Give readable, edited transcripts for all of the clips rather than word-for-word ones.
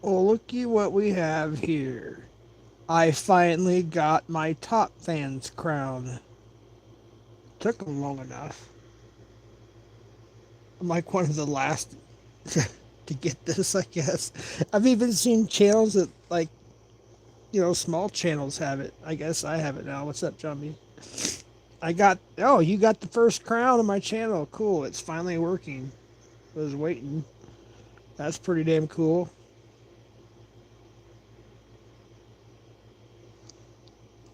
Well, looky what we have here. I finally got my top fans crown. Took them long enough. I'm like one of the last to get this, I guess. I've even seen channels that, like, small channels have it. I guess I have it now. What's up, Jumpy? You got the first crown on my channel. Cool. It's finally working. I was waiting. That's pretty damn cool.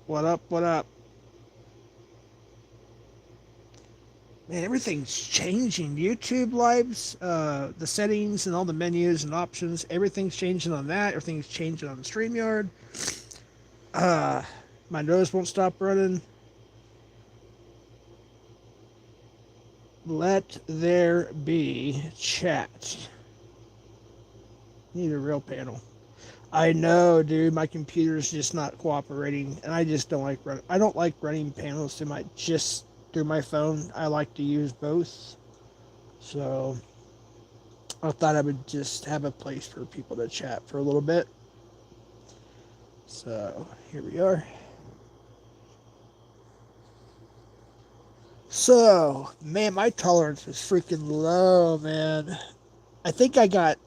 What up? What up? Man, everything's changing. YouTube lives, the settings and all the menus and options, everything's changing on that. Everything's changing on the StreamYard. Uh, my nose won't stop running. Let there be chat. Need a real panel. I know, dude. My computer's just not cooperating, and I just don't like running. I don't like running panels to my just through my phone. I like to use both. So I thought I would just have a place for people to chat for a little bit. So here we are. So, man, my tolerance is freaking low, man. I think I got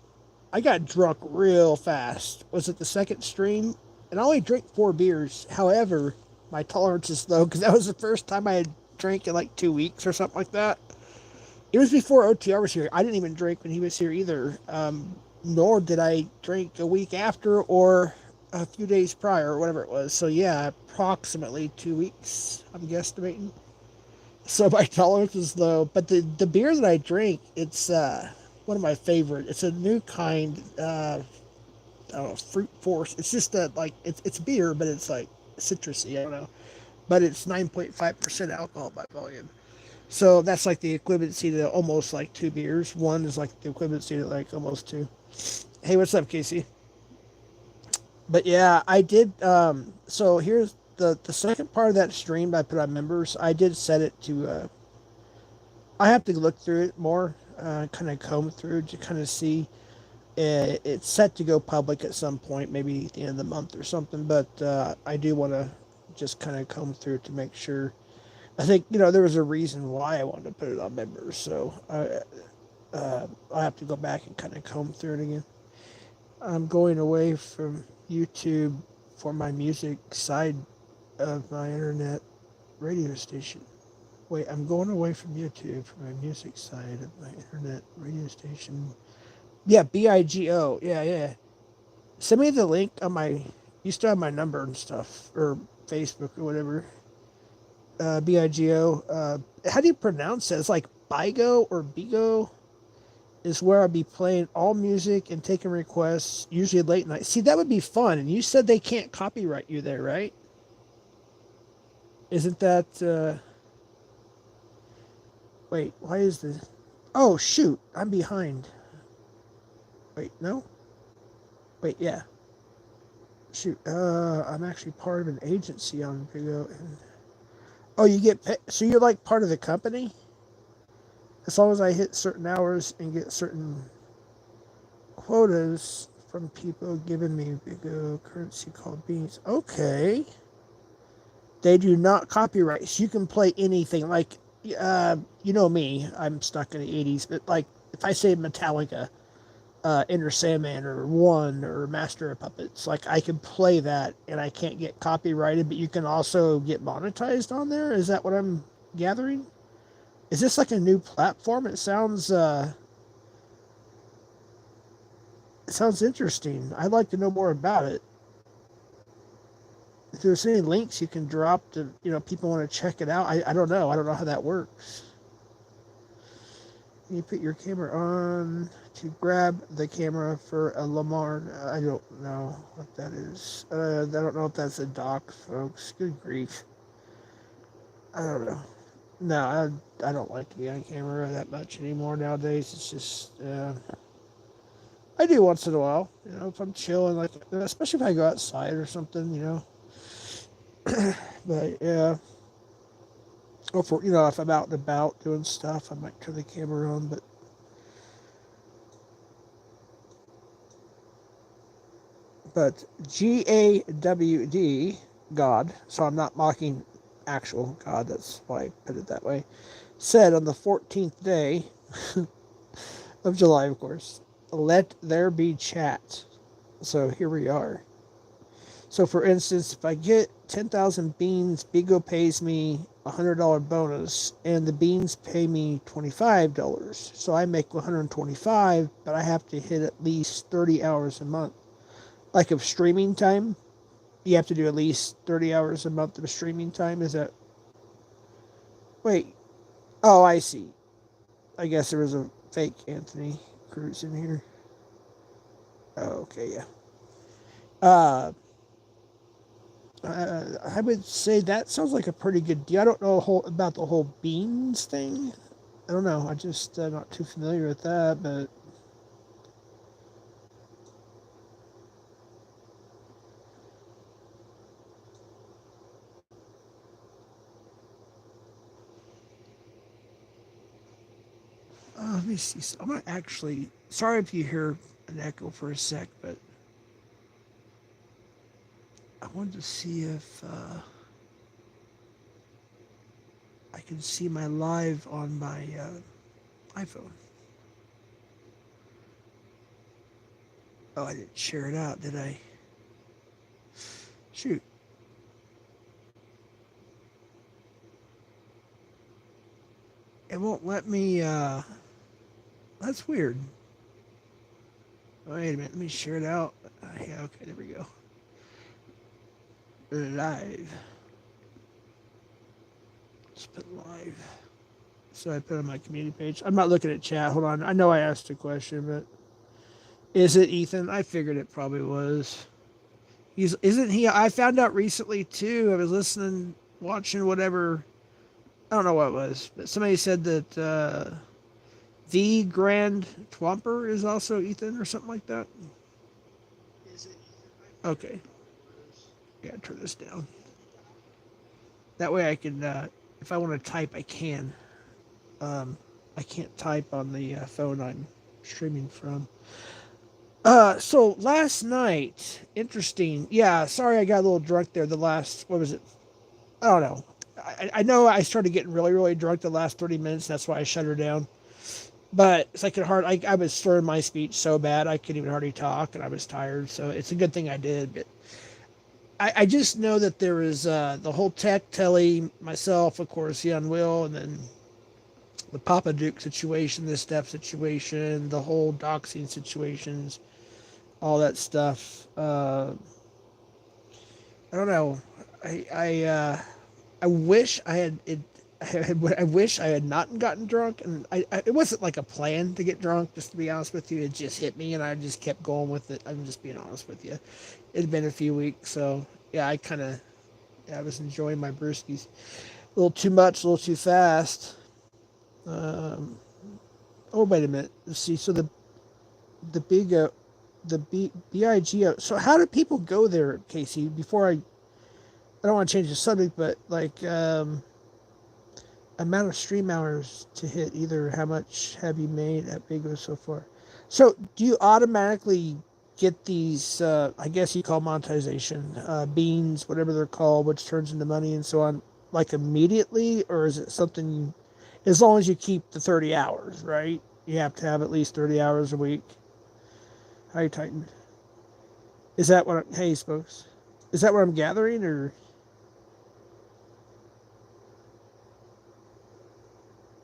drunk real fast. Was it the second stream? And I only drank 4 beers. However, my tolerance is low because that was the first time I had drank in like 2 weeks or something like that. It was before OTR was here. I didn't even drink when he was here either. Nor did I drink a week after or a few days prior or whatever it was. So yeah, approximately 2 weeks. I'm guesstimating. So my tolerance is low, but the beer that I drink, it's one of my favorite. It's a new kind. I don't know, fruit force. It's just a like it's beer, but it's like citrusy. I don't know, but it's 9.5% alcohol by volume. So that's like the equivalency to almost like 2 beers. One is like the equivalency to like almost two. Hey, what's up, Casey? But yeah, I did. So here's the second part of that stream that I put on members. I did set it to. I have to look through it more, kind of comb through to kind of see. It's set to go public at some point, maybe at the end of the month or something. But I do want to just kind of comb through to make sure. I think there was a reason why I wanted to put it on members, so I have to go back and kind of comb through it again. I'm going away from YouTube for my music side of my internet radio station. Wait, I'm going away from YouTube for my music side of my internet radio station. Yeah, Bigo. Yeah, yeah. Send me the link on my. You still have my number and stuff, or Facebook or whatever. Bigo. How do you pronounce it? It's like Bigo or Bigo is where I'll be playing all music and taking requests, usually late night. See, that would be fun. And you said they can't copyright you there, right? Isn't that? Wait, why is this? Oh shoot, I'm behind. Wait, no. Wait, yeah. Shoot, I'm actually part of an agency on Bigo. Oh, you get paid, so you're like part of the company. As long as I hit certain hours and get certain quotas from people giving me Bigo currency called beans. Okay, they do not copyright. So you can play anything. Like, you know me, I'm stuck in the '80s. But like, if I say Metallica, Enter Sandman or One or Master of Puppets. Like I can play that and I can't get copyrighted, but you can also get monetized on there. Is that what I'm gathering? Is this like a new platform? It sounds interesting. I'd like to know more about it. If there's any links you can drop to people want to check it out. I don't know. I don't know how that works. You put your camera on to grab the camera for a Lamar. I don't know what that is. I don't know if that's a dock, folks. Good grief. I don't know. No, I don't like to be on camera that much anymore nowadays. It's just I do once in a while. If I'm chilling, like especially if I go outside or something. But yeah, or for if I'm out and about doing stuff, I might turn the camera on. But But GaWD, God, so I'm not mocking actual God, that's why I put it that way, said on the 14th day of July, of course, let there be chat. So here we are. So for instance, if I get 10,000 beans, Bigo pays me $100 bonus, and the beans pay me $25. So I make 125, but I have to hit at least 30 hours a month. Like of streaming time, you have to do at least 30 hours a month of streaming time. Is that? Wait. Oh, I see. I guess there was a fake Anthony Cruz in here. Oh, okay, yeah. Uh, I would say that sounds like a pretty good deal. I don't know about the whole beans thing. I don't know. I just not too familiar with that, but let me see. So I'm gonna actually. Sorry if you hear an echo for a sec, but I wanted to see if I can see my live on my iPhone. Oh, I didn't share it out, did I? Shoot. It won't let me. That's weird. Wait a minute. Let me share it out. Yeah, okay, there we go. Live. Let's put live. So I put on my community page. I'm not looking at chat. Hold on. I know I asked a question, but is it Ethan? I figured it probably was. Isn't he? I found out recently too. I was listening, watching whatever. I don't know what it was, but somebody said that the Grand Twomper is also Ethan or something like that. Okay. Yeah, turn this down. That way I can, if I want to type, I can. I can't type on the phone I'm streaming from. So last night, interesting. Yeah, sorry I got a little drunk there. The last, what was it? I don't know. I know I started getting really, really drunk the last 30 minutes. That's why I shut her down. But it's like I was slurring my speech so bad I couldn't even hardly talk, and I was tired. So it's a good thing I did. But I just know that there is the whole tech telly, myself, of course, Young Will, and then the Papa Duke situation, the Steph situation, the whole doxing situations, all that stuff. I don't know. I wish I had it. I wish I had not gotten drunk, and it wasn't like a plan to get drunk. Just to be honest with you, it just hit me, and I just kept going with it. I'm just being honest with you. It had been a few weeks, so yeah, I was enjoying my brewskis. A little too much, a little too fast. Um, oh wait a minute. Let's see. So the Bigo, the Bigo. So how do people go there, Casey? Before I don't want to change the subject, but like amount of stream hours to hit. Either how much have you made at Bigo so far? So do you automatically get these? I guess you call monetization beans, whatever they're called, which turns into money and so on, like immediately, or is it something? As long as you keep the 30 hours, right? You have to have at least 30 hours a week. Hi, Titan. Is that what? Hey, folks. Is that what I'm gathering, or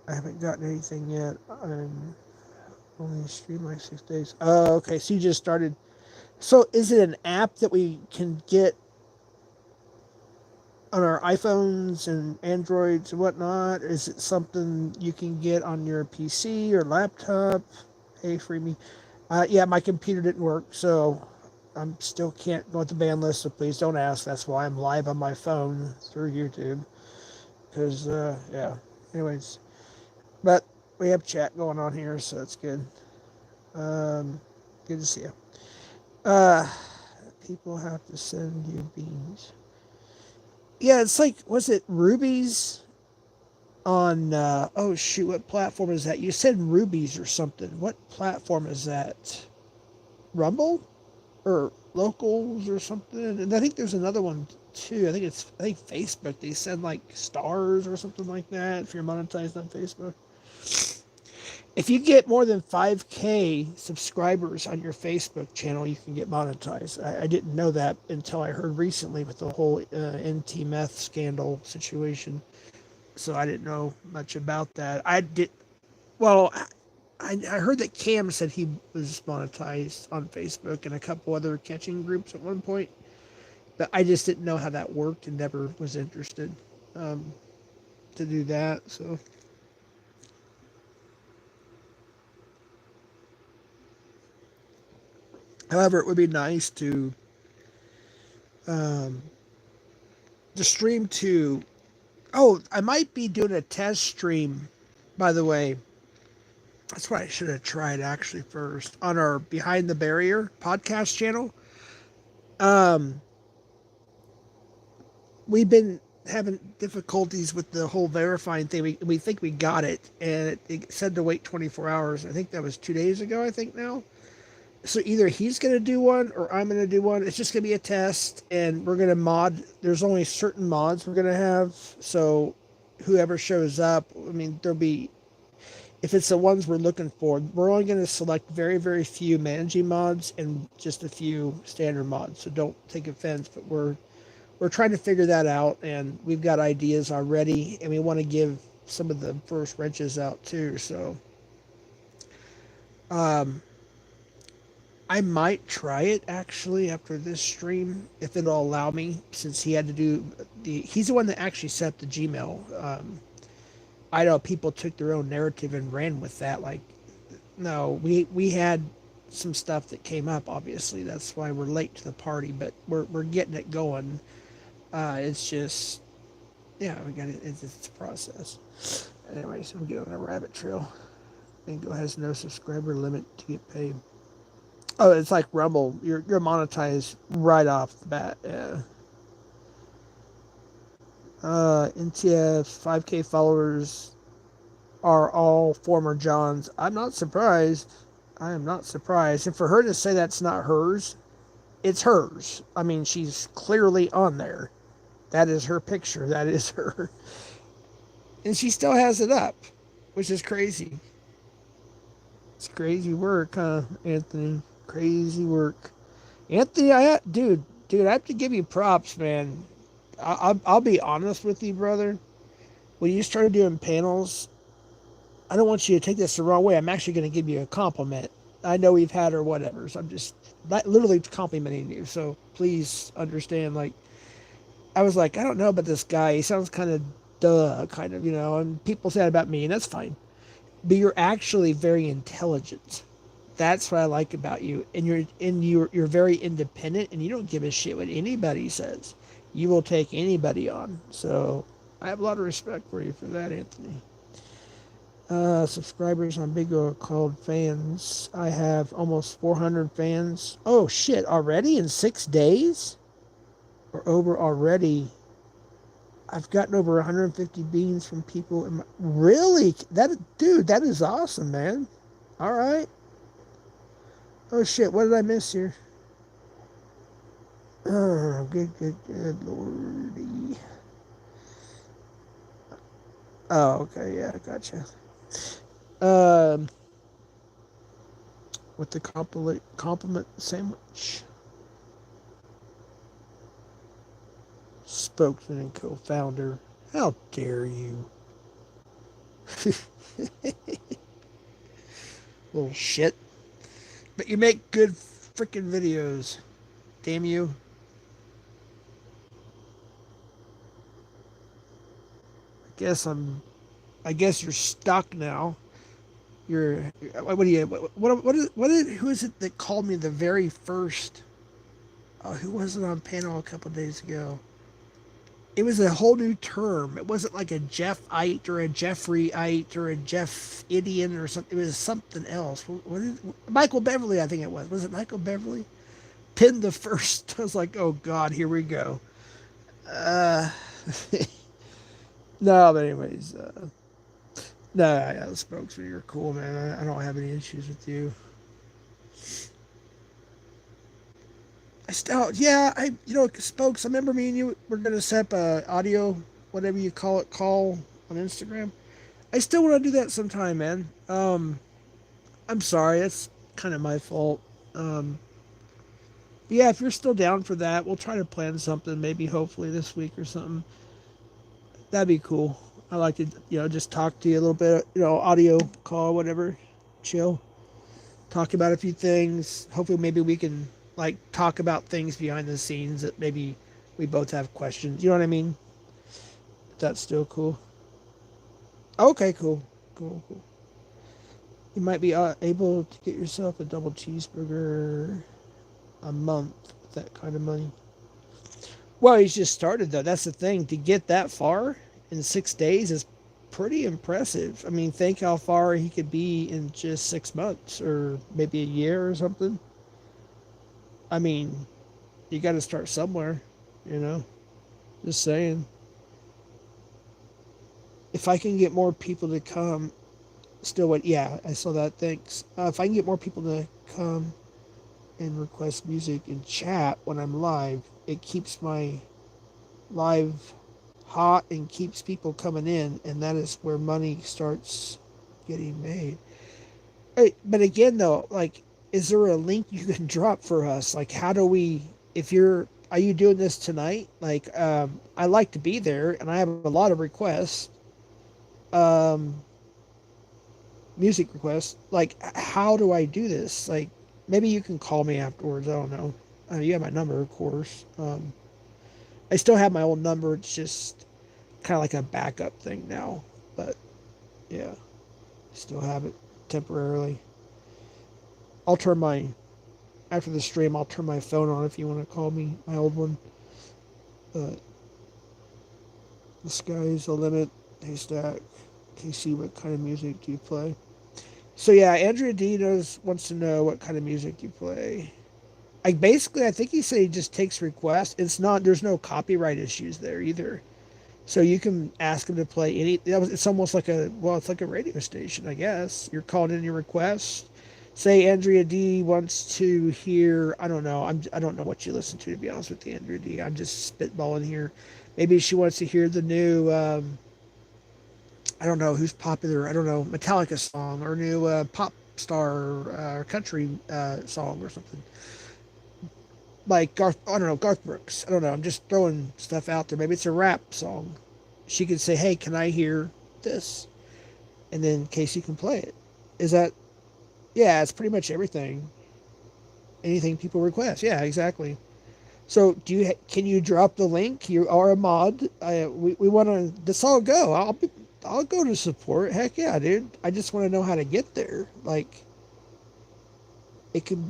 I haven't gotten anything yet? I'm only streamed like 6 days. Oh, okay. So you just started. So is it an app that we can get on our iPhones and Androids and whatnot? Is it something you can get on your PC or laptop? Hey, free me. Yeah, my computer didn't work, so I'm still can't go with the ban list. So please don't ask. That's why I'm live on my phone through YouTube. Because yeah. Anyways, but we have chat going on here, so it's good. Good to see you. People have to send you beans. Yeah, it's like, was it Rubies on, oh shoot, what platform is that? You said Rubies or something. What platform is that? Rumble? or locals or something. And I think there's another one too. I think Facebook. They send like stars or something like that if you're monetized on Facebook. If you get more than 5K subscribers on your Facebook channel, you can get monetized. I didn't know that until I heard recently with the whole NT meth scandal situation. So I didn't know much about that. Well, I heard that Cam said he was monetized on Facebook and a couple other catching groups at one point, but I just didn't know how that worked and never was interested um, to do that. So, however, it would be nice um, to stream to. Oh, I might be doing a test stream. By the way, that's what I should have tried actually first on our Behind the Barrier podcast channel. Um, we've been having difficulties with the whole verifying thing. We think we got it, and it said to wait 24 hours. I think that was 2 days ago, I think now. So either he's going to do one or I'm going to do one. It's just going to be a test, and we're going to mod. There's only certain mods we're going to have. So whoever shows up, I mean, there'll be, if it's the ones we're looking for, we're only going to select very, very few managing mods and just a few standard mods. So don't take offense, but we're trying to figure that out, and we've got ideas already, and we want to give some of the first wrenches out too. So um, I might try it actually after this stream if it'll allow me, since he had to do he's the one that actually set up the Gmail. I know people took their own narrative and ran with that. Like, no, we had some stuff that came up. Obviously, that's why we're late to the party, but we're getting it going. It's just, yeah, we got it. It's a process. Anyways, I'm getting on a rabbit trail. Bigo has no subscriber limit to get paid. Oh, it's like Rumble. You're monetized right off the bat. Yeah. NTF 5K followers are all former Johns. I'm not surprised. I am not surprised. And for her to say that's not hers, it's hers. I mean, she's clearly on there. That is her picture. That is her. And she still has it up, which is crazy. It's crazy work, huh, Anthony? Crazy work. Anthony, dude, I have to give you props, man. I'll be honest with you, brother. When you started doing panels, I don't want you to take this the wrong way. I'm actually going to give you a compliment. I know we've had or whatever, so I'm just literally complimenting you. So please understand. Like, I was like, I don't know about this guy. He sounds kind of kind of, and people say that about me, and that's fine. But you're actually very intelligent. That's what I like about you. And you're very independent, and you don't give a shit what anybody says. You will take anybody on. So I have a lot of respect for you for that, Anthony. Subscribers on Bigo are called fans. I have almost 400 fans. Oh shit! Already in 6 days, or over already. I've gotten over 150 beans from people. Really? Dude, that is awesome, man. All right. Oh shit! What did I miss here? Oh, good, lordy. Oh, okay, yeah, gotcha. Um, with the compliment sandwich. Spokesman and co-founder. How dare you? Little shit. But you make good freaking videos. Damn you. I guess you're stuck now. What do you who is it that called me the very first who was it on panel a couple days ago? It was a whole new term. It wasn't like a Jeffite or a Jeffreyite or a Jeff Idian or something. It was something else. Michael Beverly, I think it was. Was it Michael Beverly? Pinned the first. I was like, oh God, here we go. Uh, no, but anyways, no, yeah, the spokesman, you're cool, man. I don't have any issues with you. I still, yeah, Spokes, I remember me and you were going to set up a audio, whatever you call it, call on Instagram. I still want to do that sometime, man. I'm sorry, it's kind of my fault. Um, but yeah, if you're still down for that, we'll try to plan something, maybe hopefully this week or something. That'd be cool. I like to, just talk to you a little bit, audio call, whatever, chill, talk about a few things. Hopefully, maybe we can like talk about things behind the scenes that maybe we both have questions. You know what I mean? That's still cool. Okay, cool, cool, cool. You might be able to get yourself a double cheeseburger a month with that kind of money. Well, he's just started though. That's the thing. To get that far in 6 days is pretty impressive. I mean, think how far he could be in just 6 months or maybe a year or something. I mean, you got to start somewhere, you know. Just saying. If I can get more people to come, still what? Yeah, I saw that. Thanks. If I can get more people to come and request music and chat when I'm live, it keeps my live hot and keeps people coming in, and that is where money starts getting made. Hey, but again, though, like, is there a link you can drop for us? Like, how do we? If you're, are you doing this tonight? Like, I like to be there, and I have a lot of requests, um, music requests. Like, how do I do this? Like, maybe you can call me afterwards. I don't know. You have my number, of course. I still have my old number. It's just kind of like a backup thing now. But yeah, still have it temporarily. I'll turn my after the stream. I'll turn my phone on if you want to call me, my old one. But the sky's the limit. Haystack. KC, what kind of music do you play? So yeah, Andrea D wants to know what kind of music you play. I think he said he just takes requests. It's not. There's no copyright issues there either. So you can ask him to play any. It's almost like it's like a radio station, I guess. You're calling in your request. Say Andrea D wants to hear. I don't know. I don't know what you listen to be honest with you, Andrea D. I'm just spitballing here. Maybe she wants to hear the new. I don't know who's popular. I don't know Metallica song or new pop star country song or something like Garth. I don't know Garth Brooks. I don't know. I'm just throwing stuff out there. Maybe it's a rap song. She could say, "Hey, can I hear this?" And then Casey can play it. Is that? Yeah, it's pretty much everything. Anything people request. Yeah, exactly. So, can you drop the link? You are a mod. We want to. This all go. I'll go to support. Heck yeah, dude. I just want to know how to get there. Like, it could.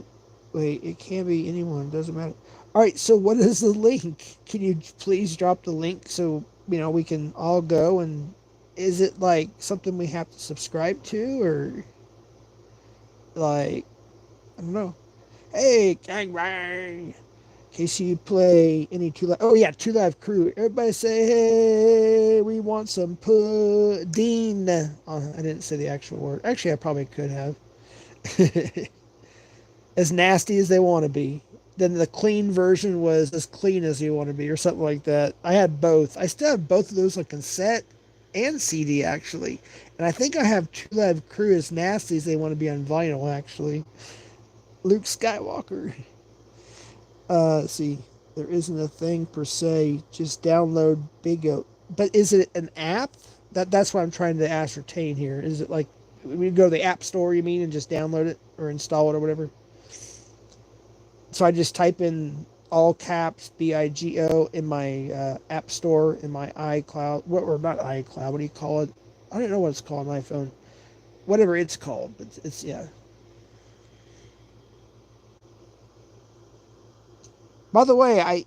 Wait, it can be anyone. Doesn't matter. All right. So, what is the link? Can you please drop the link so we can all go? And is it like something we have to subscribe to, or like I don't know? Hey, gang bang. Case you play any Two Live. Oh yeah, Two Live Crew. Everybody say hey. We want some pudding. I didn't say the actual word. Actually, I probably could have. As nasty as they want to be. Then the clean version was as clean as you want to be, or something like that. I had both. I still have both of those on cassette and CD actually, and I think I have Two Live Crew as nasty as they want to be on vinyl actually. Luke Skywalker. Let's see, there isn't a thing per se. Just download Bigo. But is it an app? That's what I'm trying to ascertain here. Is it like we go to the app store? You mean and just download it or install it or whatever? So I just type in all caps BIGO in my app store in my iCloud. What or not iCloud? What do you call it? I don't know what it's called on my phone. Whatever it's called, but it's yeah. By the way,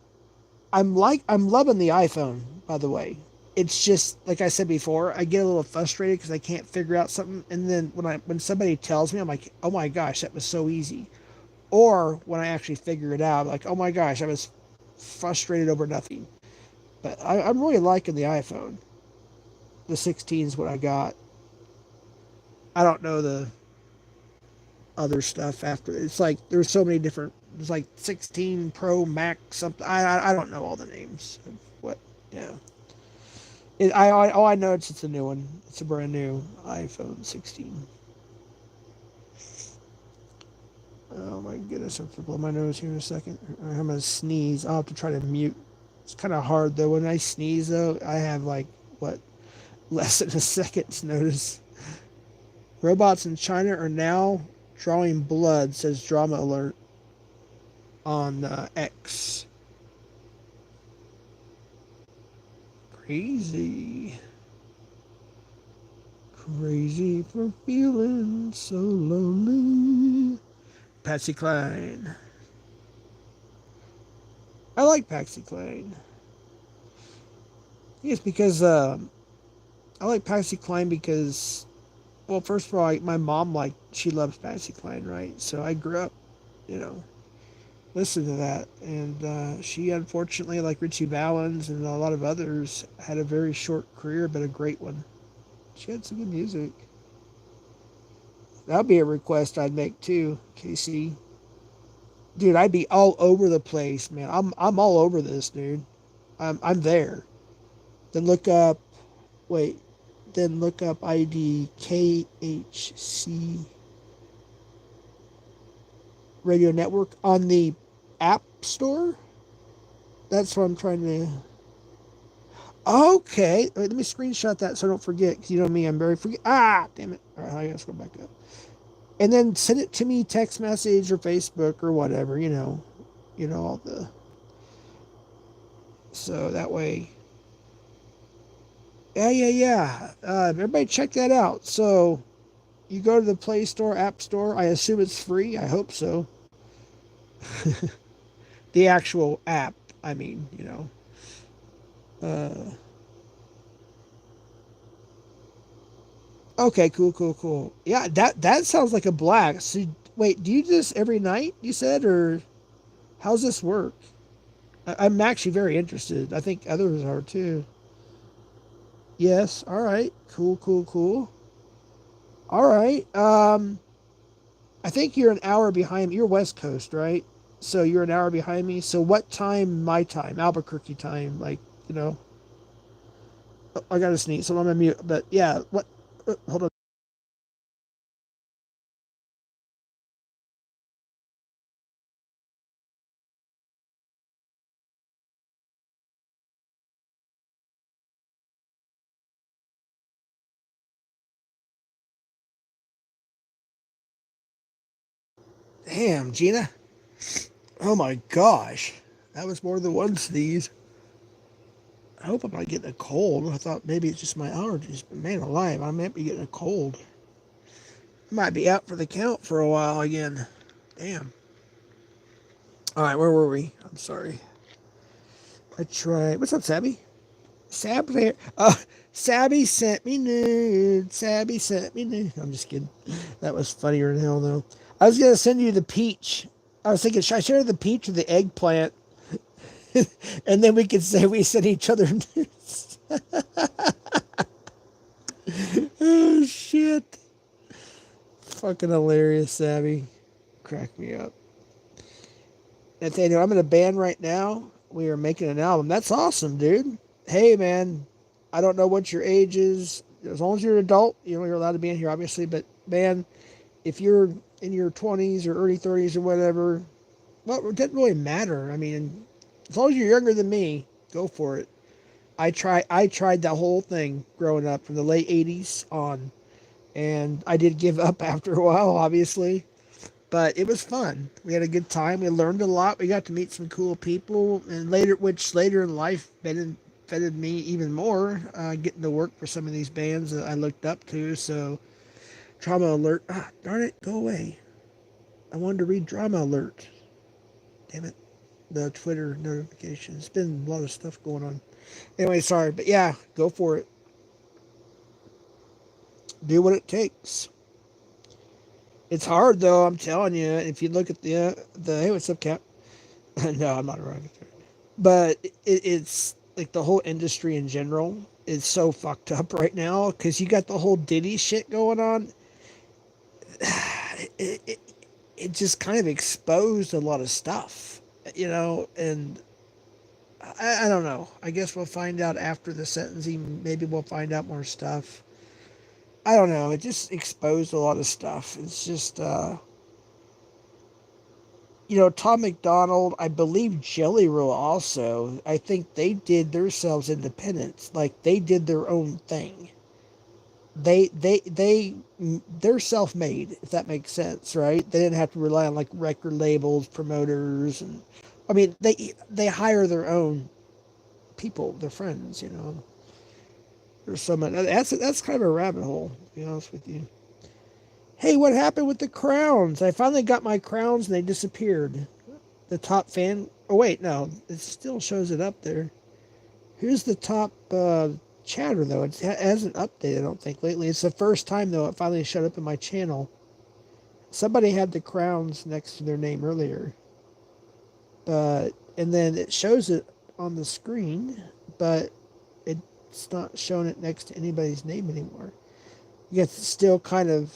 I'm loving the iPhone, by the way. It's just like I said before, I get a little frustrated because I can't figure out something, and then when somebody tells me, I'm like, oh my gosh, that was so easy. Or when I actually figure it out, I'm like, oh my gosh, I was frustrated over nothing. But I'm really liking the iPhone. The 16 is what I got. I don't know the other stuff after. It's like there's so many different There's like 16 Pro Max something. I don't know all the names. Of what? Yeah. All I know is it's a new one. It's a brand new iPhone 16. Oh my goodness, I have to blow my nose here in a second. I'm gonna sneeze. I'll have to try to mute. It's kind of hard though. When I sneeze though, I have like what, less than a second's notice. Robots in China are now drawing blood, says Drama Alert on X. Crazy. Crazy for feeling so lonely. Patsy Cline. I like Patsy Cline. It's because I like Patsy Cline because, well, first of all, my mom, like, she loves Patsy Cline, right? So I grew up, you know, listening to that. And she, unfortunately, like Richie Valens and a lot of others, had a very short career, but a great one. She had some good music. That'd be a request I'd make too, Casey. Dude, I'd be all over the place, man. I'm all over this, dude. I'm there. Then look up, wait, then look up ID KHC Radio Network on the App Store. That's what I'm trying to. Okay, wait, let me screenshot that so I don't forget. Cause you know me, I'm very forget. Ah, damn it! All right, I gotta go back up. And then send it to me, text message or Facebook or whatever. All the. So that way. Yeah. Everybody check that out. So you go to the Play Store, App Store. I assume it's free. I hope so. The actual app. I mean, Okay, cool. Yeah, that sounds like a black. So wait, do you do this every night? You said, or how's this work? I'm actually very interested. I think others are too. Yes. All right. Cool. All right. I think you're an hour behind me. You're West Coast, right? So you're an hour behind me. So what time? My time, Albuquerque time. Like, you know, I gotta sneeze, so I'm gonna mute. But yeah, what? Hold on. Damn, Gina. Oh my gosh, that was more than one sneeze. I hope I'm not getting a cold. I thought maybe it's just my allergies, but man alive, I might be getting a cold. I might be out for the count for a while again. Damn. All right, where were we? I'm sorry. I tried. What's up, Sabby? Sab there. Sabby sent me nude. Sabby sent me nude. I'm just kidding. That was funnier than hell, though. I was gonna send you the peach. I was thinking, should I share the peach or the eggplant? And then we could say we sent each other nudes. Oh shit! Fucking hilarious, Sabby. Crack me up. Nathaniel, I'm in a band right now. We are making an album. That's awesome, dude. Hey, man, I don't know what your age is. As long as you're an adult, you're allowed to be in here, obviously. But man, if you're in your 20s or early 30s or whatever, well, it doesn't really matter. I mean, as long as you're younger than me, go for it. I tried that whole thing growing up from the late 80s on, and I did give up after a while, obviously. But it was fun. We had a good time. We learned a lot. We got to meet some cool people, and which later in life benefited me even more, getting to work for some of these bands that I looked up to. So, Drama Alert. Ah, darn it, go away. I wanted to read Drama Alert. Damn it. The Twitter notifications. It's been a lot of stuff going on. Anyway, sorry. But yeah, go for it. Do what it takes. It's hard, though, I'm telling you. If you look at the hey, what's up, Cap? No, I'm not around. But it's like the whole industry in general is so fucked up right now because you got the whole Diddy shit going on. It, it, it just kind of exposed a lot of stuff, and I don't know. I guess we'll find out after the sentencing. Maybe we'll find out more stuff. I don't know. It just exposed a lot of stuff. It's just, Tom McDonald, I believe Jelly Roll also, I think they did themselves independent. Like, they did their own thing. They're self-made, if that makes sense, right? They didn't have to rely on like record labels, promoters, and I mean they hire their own people, their friends. There's so much. That's kind of a rabbit hole, to be honest with you. Hey, what happened with the crowns? I finally got my crowns and they disappeared. The top fan. Oh wait, no, it still shows it up there. Here's the top chatter though. It hasn't updated, I don't think, lately. It's the first time though it finally showed up in my channel. Somebody had the crowns next to their name earlier, and then it shows it on the screen, but it's not showing it next to anybody's name anymore. I guess it's still kind of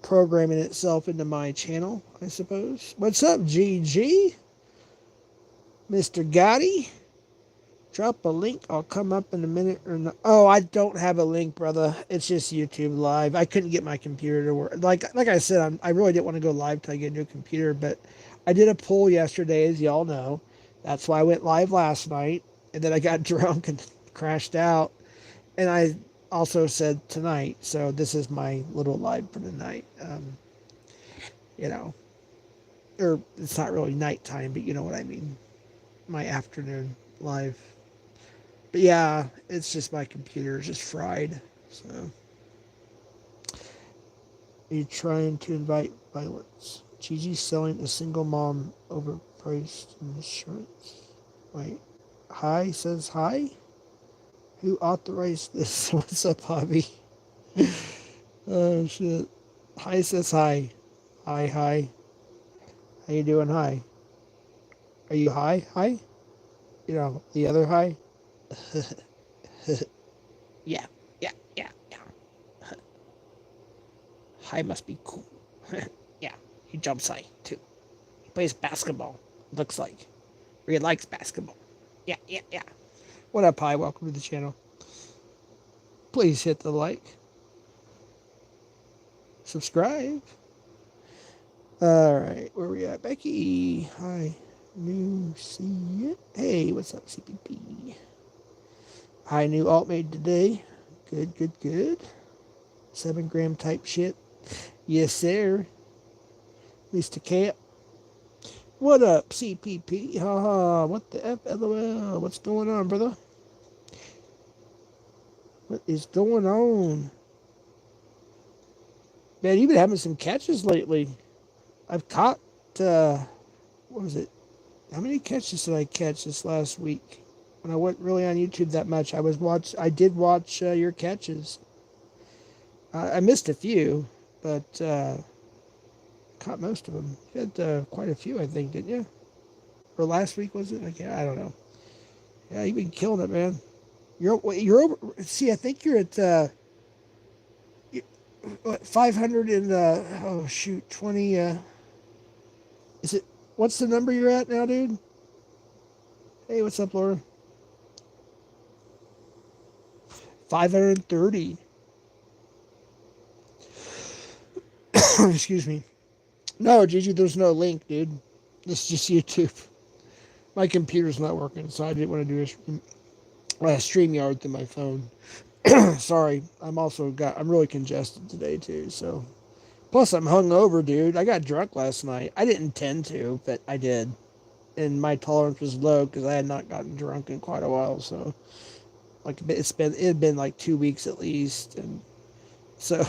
programming itself into my channel, I suppose. What's up, GG? Mr. Gotti? Drop a link. I'll come up in a minute or not. Oh, I don't have a link, brother. It's just YouTube Live. I couldn't get my computer to work. Like I said, I really didn't want to go live till I get a new computer, but I did a poll yesterday, as y'all know. That's why I went live last night, and then I got drunk and crashed out. And I also said tonight, so this is my little live for the night. Or it's not really nighttime, but you know what I mean. My afternoon live. But yeah, it's just my computer is just fried. So, are you trying to invite violence? Gigi's selling a single mom overpriced insurance. Wait, hi says hi? Who authorized this? What's up, hobby? Oh, shit. Hi says hi. Hi, hi. How you doing, hi? Are you high? Hi? The other high? Yeah, yeah, yeah, yeah. High must be cool. Yeah, he jumps high, too. He plays basketball, looks like. Or he likes basketball. Yeah, yeah, yeah. What up, Hi? Welcome to the channel. Please hit the like. Subscribe. Alright, where we at? Becky. Hi. New see it. Hey, what's up, CPP? Hi, new alt made today. Good, good, good. 7-gram type shit. Yes, sir. Mr. Cat. What up, CPP? Haha, what the F? LOL. What's going on, brother? What is going on? Man, you've been having some catches lately. I've caught, what was it? How many catches did I catch this last week? When I wasn't really on YouTube that much, I did watch your catches. I missed a few, but caught most of them. You had quite a few, I think, didn't you? Or last week, was it? I don't know. Yeah, you've been killing it, man. You're over. See, I think you're at 500 and oh shoot, 20. Is it? What's the number you're at now, dude? Hey, what's up, Laura? 530. Excuse me. No, Gigi, there's no link, dude. This is just YouTube. My computer's not working, so I didn't want to do a StreamYard through my phone. Sorry, I'm really congested today too. So, plus I'm hungover, dude. I got drunk last night. I didn't intend to, but I did, and my tolerance was low because I had not gotten drunk in quite a while. So, like it had been like 2 weeks at least, and so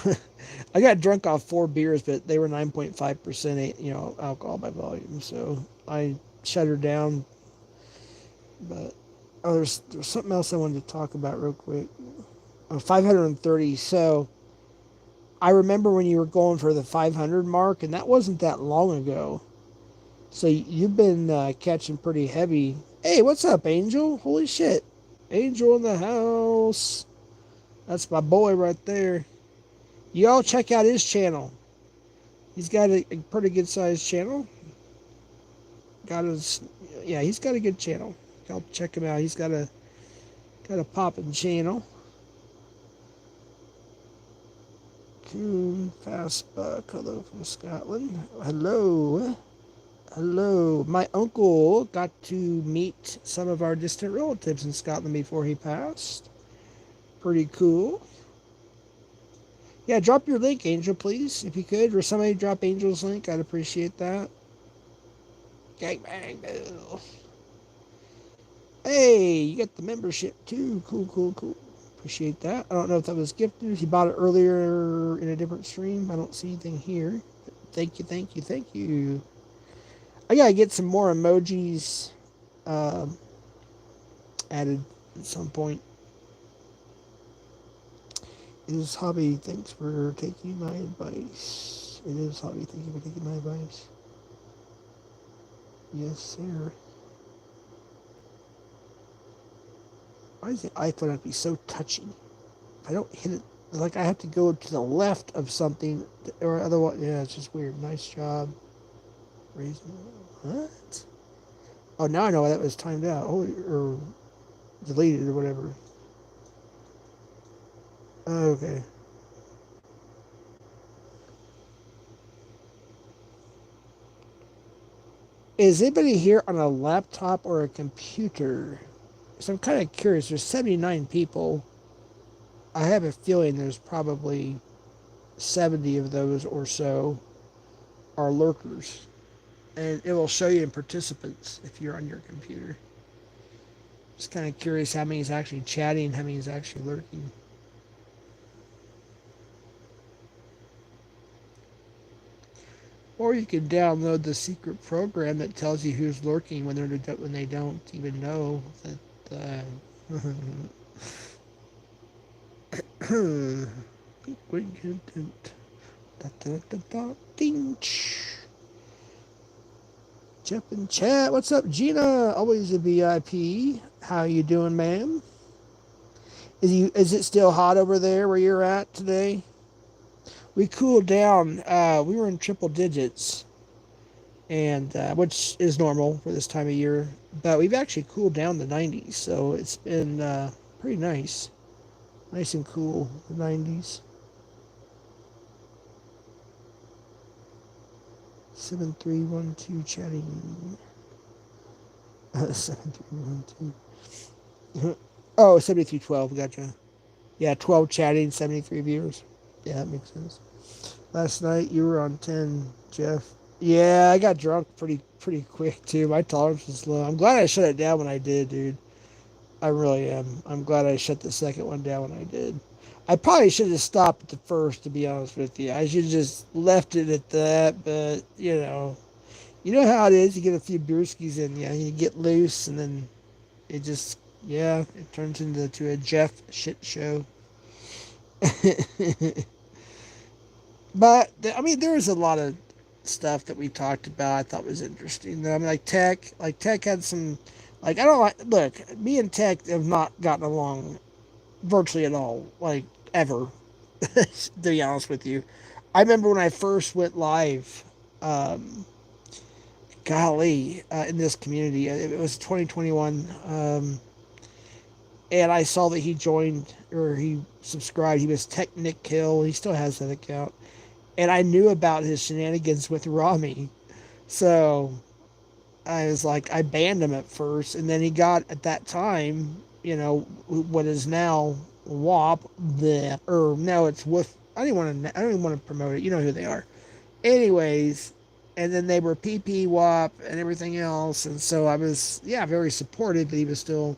I got drunk off 4 beers, but they were 9.5%, alcohol by volume. So I shut her down. But there's something else I wanted to talk about real quick. 530. So I remember when you were going for the 500 mark, and that wasn't that long ago. So you've been catching pretty heavy. Hey, what's up, Angel? Holy shit. Angel in the house. That's my boy right there. Y'all check out his channel. He's got a pretty good sized channel. He's got a good channel. I'll check him out. He's got a poppin' channel. Coon Fastbuck, hello from Scotland. Hello. Hello. My uncle got to meet some of our distant relatives in Scotland before he passed. Pretty cool. Yeah, drop your link, Angel, please, if you could. Or somebody drop Angel's link. I'd appreciate that. Gangbang. Hey, you got the membership too. Cool, cool, cool. Appreciate that. I don't know if that was gifted. If you bought it earlier in a different stream, I don't see anything here. Thank you, thank you, thank you. I gotta get some more emojis added at some point. It is Hobby. Thanks for taking my advice. It is Hobby. Thank you for taking my advice. Yes, sir. Why does the iPhone have to be so touchy? If I don't hit it, like I have to go to the left of something, or otherwise, yeah, it's just weird. Nice job. What? Oh, now I know why that was timed out. Or deleted or whatever. Okay. Is anybody here on a laptop or a computer? So I'm kind of curious. There's 79 people. I have a feeling there's probably 70 of those or so are lurkers. And it will show you in participants if you're on your computer. Just kind of curious how many is actually chatting, how many is actually lurking. Or you can download the secret program that tells you who's lurking when they don't even know that. Jeff in chat. What's up, Gina? Always a VIP. How you doing, ma'am? Is it still hot over there where you're at today? We cooled down. We were in triple digits, and which is normal for this time of year. But we've actually cooled down the 90s, so it's been pretty nice. Nice and cool, the 90s. 7312 chatting. 7312. Oh, 7312, gotcha. Yeah, 12 chatting, 73 viewers. Yeah, that makes sense. Last night you were on 10, Jeff. Yeah, I got drunk pretty quick too. My tolerance was low. I'm glad I shut it down when I did, dude. I really am. I'm glad I shut the second one down when I did. I probably should have stopped at the first, to be honest with you. I should have just left it at that, but you know how it is. You get a few brewskis in you, you get loose, and then it just, it turns into a Jeff shit show. But I mean, there was a lot of stuff that we talked about I thought was interesting. I mean, Tech had some, I don't look, me and Tech have not gotten along virtually at all, ever, to be honest with you. I remember when I first went live, in this community, it was 2021, and I saw that he joined, or he subscribed. He was Tech Nick Kill. He still has that account. And I knew about his shenanigans with Rami. So I was like, I banned him at first. And then he got, at that time, what is now WAP, or no, it's Woof. I don't even want to promote it. You know who they are. Anyways, and then they were PP WAP and everything else. And so I was, very supportive, but he was still,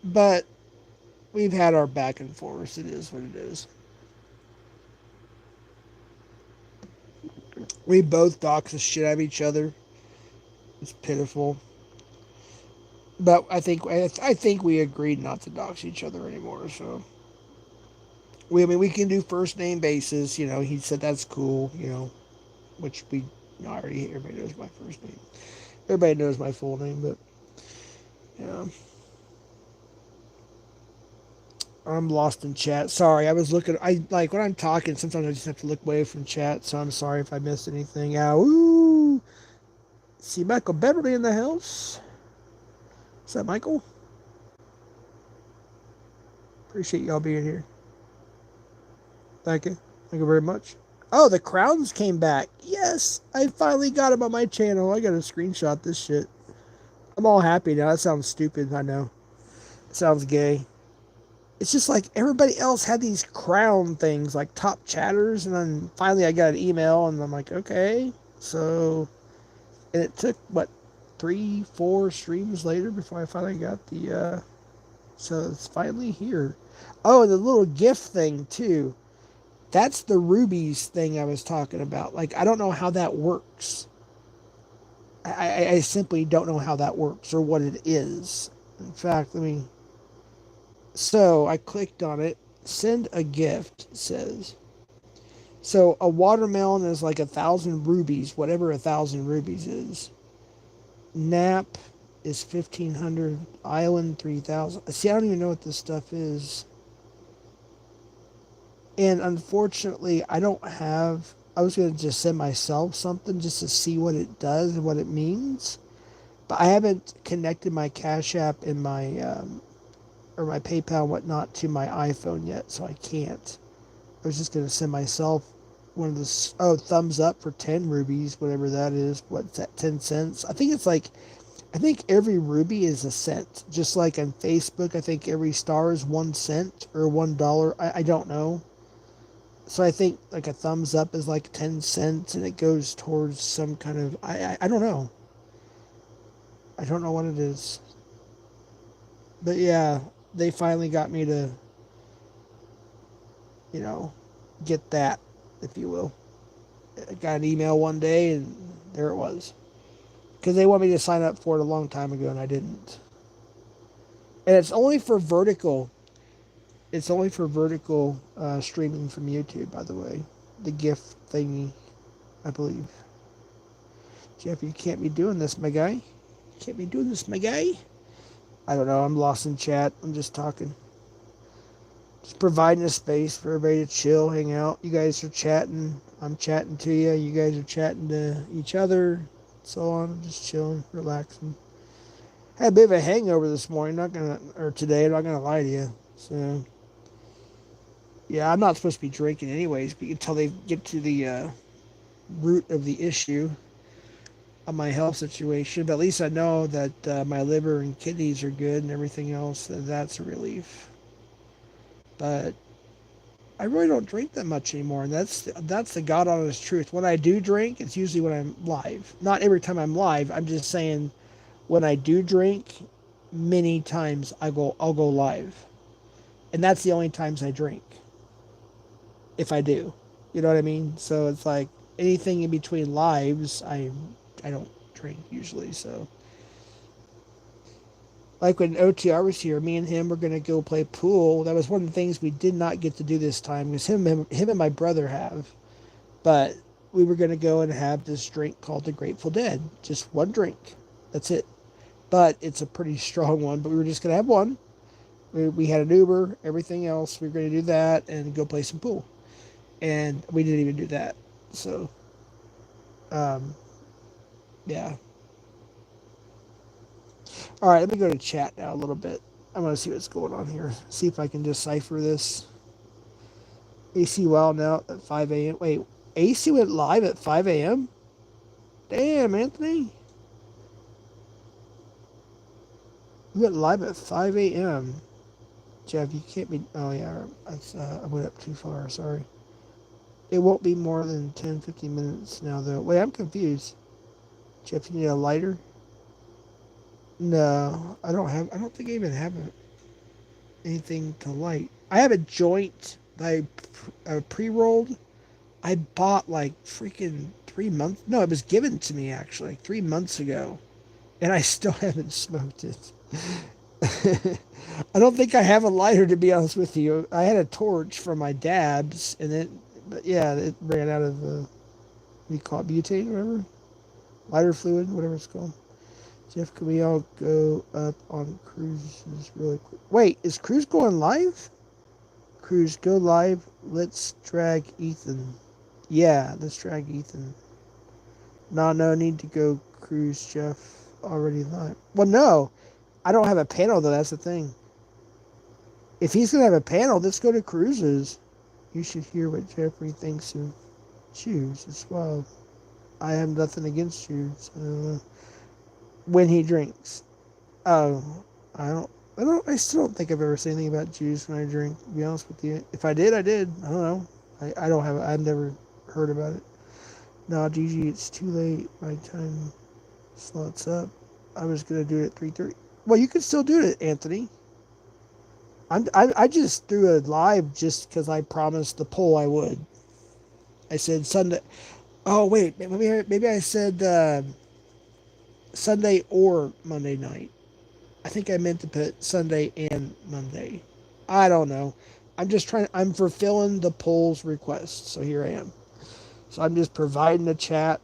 but we've had our back and forth. It is what it is. We both dox the shit out of each other. It's pitiful. But I think we agreed not to dox each other anymore. So we can do first name basis. He said that's cool. Which everybody knows my first name. Everybody knows my full name, but yeah. I'm lost in chat. Sorry, I was looking. I like when I'm talking. Sometimes I just have to look away from chat. So I'm sorry if I missed anything. Ooh. See Michael Beverly in the house. What's up, Michael? Appreciate y'all being here. Thank you. Thank you very much. Oh, the crowns came back. Yes, I finally got them on my channel. I got to screenshot this shit. I'm all happy now. That sounds stupid. I know. It sounds gay. It's just like everybody else had these crown things, like top chatters, and then finally I got an email, and I'm like, okay. So, and it took what 3, 4 streams later before I finally got the. So it's finally here. Oh, and the little gift thing too. That's the rubies thing I was talking about. Like I don't know how that works. I simply don't know how that works or what it is. In fact, let me. So I clicked on it. Send a gift, it says. So a watermelon is like 1,000 rubies, whatever 1,000 rubies is. Nap is 1,500. Island 3,000. See, I don't even know what this stuff is. And unfortunately, I don't have. I was going to just send myself something just to see what it does and what it means. But I haven't connected my Cash App and my or my PayPal and whatnot to my iPhone yet, so I can't. I was just going to send myself one of the thumbs up for 10 rubies, whatever that is. What's that? 10 cents. I think it's like. I think every ruby is a cent. Just like on Facebook, I think every star is 1 cent or $1. I don't know. So I think like a thumbs up is like 10 cents and it goes towards some kind of I don't know. I don't know what it is. But yeah, they finally got me to you know, get that, if you will. I got an email one day and there it was. Because they want me to sign up for it a long time ago and I didn't. And it's only for vertical. It's only for vertical streaming from YouTube, by the way. The gift thingy, I believe. Jeff, you can't be doing this, my guy. You can't be doing this, my guy. I don't know. I'm lost in chat. I'm just talking. Just providing a space for everybody to chill, hang out. You guys are chatting. I'm chatting to you. You guys are chatting to each other. So on. I'm just chilling, relaxing. Had a bit of a hangover this morning. Or today. I'm not gonna lie to you. So yeah, I'm not supposed to be drinking anyways. But until they get to the root of the issue of my health situation. But at least I know that my liver and kidneys are good and everything else. That's a relief. But I really don't drink that much anymore, and that's the God honest truth. When I do drink, it's usually when I'm live. Not every time I'm live. I'm just saying, when I do drink, many times I'll go live, and that's the only times I drink. If I do, you know what I mean. So it's like anything in between lives, I don't drink usually. So like when OTR was here, me and him were gonna go play pool. That was one of the things we did not get to do this time because him and my brother have. But we were gonna go and have this drink called the Grateful Dead. Just one drink. That's it. But it's a pretty strong one. But we were just gonna have one. We had an Uber, everything else. We were gonna do that and go play some pool. And we didn't even do that. So, um, yeah. All right, let me go to chat now a little bit. I want to see what's going on here. See if I can decipher this. AC Wild now at 5 a.m. Wait, AC went live at 5 a.m.? Damn, Anthony. We went live at 5 a.m. Jeff, you can't be... Oh, yeah, I went up too far. Sorry. It won't be more than 10, 15 minutes now, though. Wait, I'm confused. Jeff, you need a lighter? No, I don't think I even have anything to light. I have a joint that I pre-rolled. I bought like freaking 3 months. No, it was given to me actually like 3 months ago, and I still haven't smoked it. I don't think I have a lighter, to be honest with you. I had a torch from my dad's, but yeah, it ran out of what do you call it, butane, or whatever, lighter fluid, whatever it's called. Jeff, can we all go up on cruises really quick? Wait, is Cruise going live? Cruz, go live. Let's drag Ethan. Yeah, let's drag Ethan. No need to go Cruz, Jeff. Already live. Well, no. I don't have a panel, though. That's the thing. If he's going to have a panel, let's go to Cruz's. You should hear what Jeffrey thinks of Chews as well. I have nothing against Chews. When he drinks. Oh, I still don't think I've ever said anything about juice when I drink, to be honest with you. If I did, I did. I don't know. I don't have, I've never heard about it. No, Gigi, it's too late. My time slots up. I was going to do it at 3:30. Well, you can still do it, Anthony. I just threw a live just because I promised the poll I would. I said Sunday. Oh, wait. Maybe I said Sunday or Monday night. I think I meant to put Sunday and Monday. I don't know. I'm fulfilling the poll's request. So here I am. So I'm just providing a chat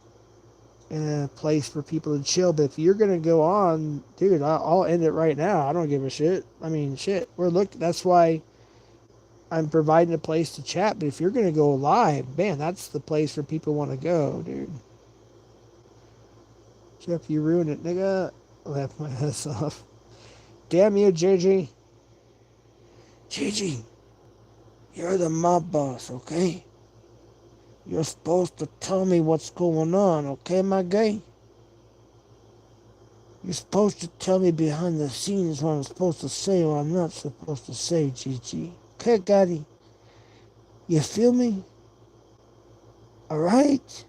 and a place for people to chill. But if you're going to go on, dude, I'll end it right now. I don't give a shit. I mean, shit. That's why I'm providing a place to chat. But if you're going to go live, man, that's the place where people want to go, dude. Jeff, you ruined it, nigga. Laugh my ass off. Damn you, Gigi. Gigi, you're the mob boss, okay? You're supposed to tell me what's going on, okay, my guy? You're supposed to tell me behind the scenes what I'm supposed to say or I'm not supposed to say, Gigi. Okay, Gotti? You feel me? Alright?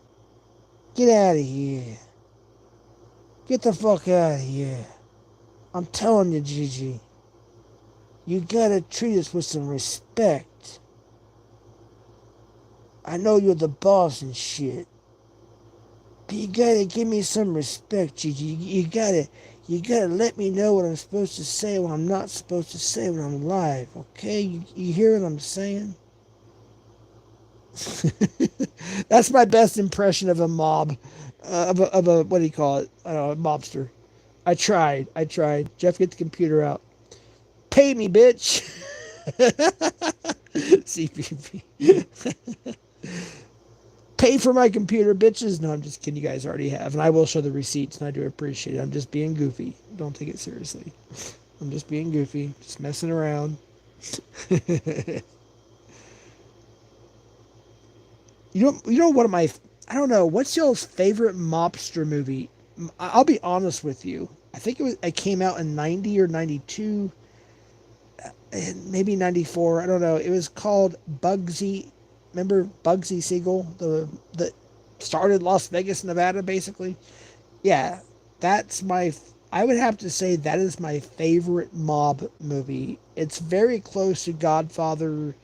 Get out of here. Get the fuck out of here. I'm telling you, Gigi. You gotta treat us with some respect. I know you're the boss and shit. But you gotta give me some respect, Gigi. You gotta let me know what I'm supposed to say, what I'm not supposed to say when I'm live, okay? You hear what I'm saying? That's my best impression of a mob. Of a, what do you call it? I don't know, a mobster. I tried. Jeff, get the computer out. Pay me, bitch. CPP. Pay for my computer, bitches. No, I'm just kidding. You guys already have. And I will show the receipts, and I do appreciate it. I'm just being goofy. Don't take it seriously. I'm just being goofy. Just messing around. You know one of my, I don't know, what's y'all's favorite mobster movie? I'll be honest with you. I think it came out in 90 or 92, maybe 94. I don't know. It was called Bugsy. Remember Bugsy Siegel, the started Las Vegas, Nevada, basically. Yeah, I would have to say that is my favorite mob movie. It's very close to Godfather.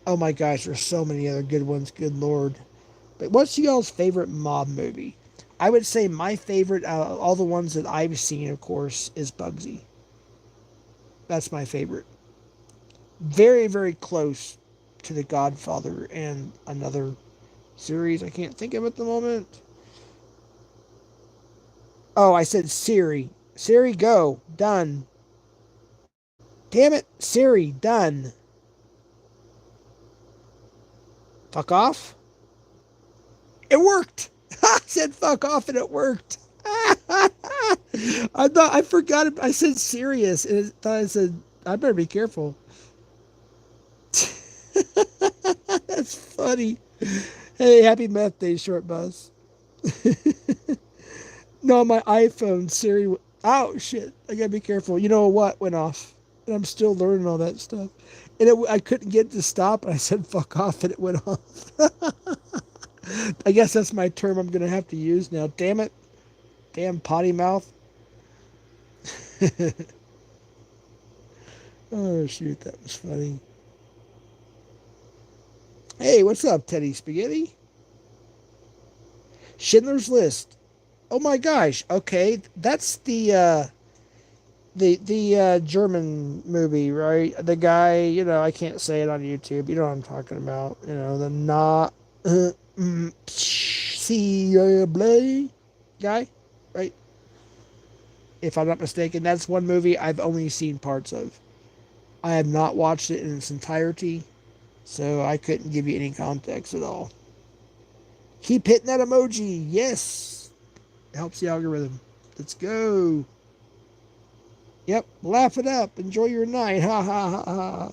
Oh my gosh, there's so many other good ones. Good Lord. But what's y'all's favorite mob movie? I would say my favorite, all the ones that I've seen, of course, is Bugsy. That's my favorite. Very, very close to The Godfather and another series I can't think of at the moment. Oh, I said Siri. Siri, go. Done. Damn it. Siri, done. Fuck off. It worked. I said fuck off and it worked. I forgot it. I said serious and I said I better be careful. That's funny. Hey, happy meth day, short bus. No, my iPhone Siri. Oh shit! I gotta be careful. You know what went off, and I'm still learning all that stuff. And I couldn't get it to stop, and I said "fuck off," and it went off. I guess that's my term I'm gonna have to use now. Damn it! Damn potty mouth. Oh shoot, that was funny. Hey, what's up, Teddy Spaghetti? Schindler's List. Oh my gosh. Okay, that's the German movie, right? The guy, I can't say it on YouTube. You know what I'm talking about. The not see Blay guy, right? If I'm not mistaken, that's one movie I've only seen parts of. I have not watched it in its entirety. So I couldn't give you any context at all. Keep hitting that emoji. Yes. It helps the algorithm. Let's go. Yep. Laugh it up. Enjoy your night. Ha ha ha ha.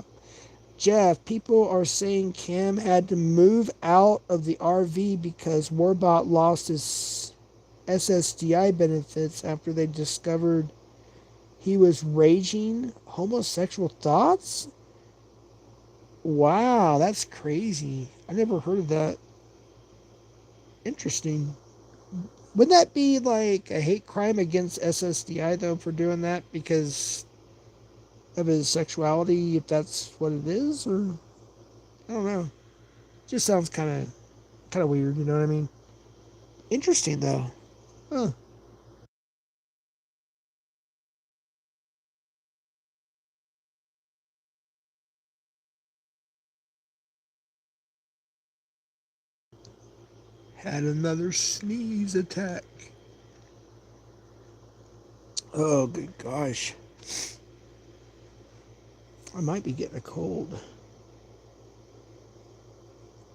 Jeff, people are saying Cam had to move out of the RV because Warbot lost his SSDI benefits after they discovered he was raging homosexual thoughts? Wow, that's crazy. I never heard of that. Interesting. Wouldn't that be like a hate crime against SSDI though for doing that because of his sexuality, if that's what it is, or I don't know. Just sounds kind of weird, you know what I mean? Interesting though. Huh. Had another sneeze attack. Oh, good gosh. I might be getting a cold.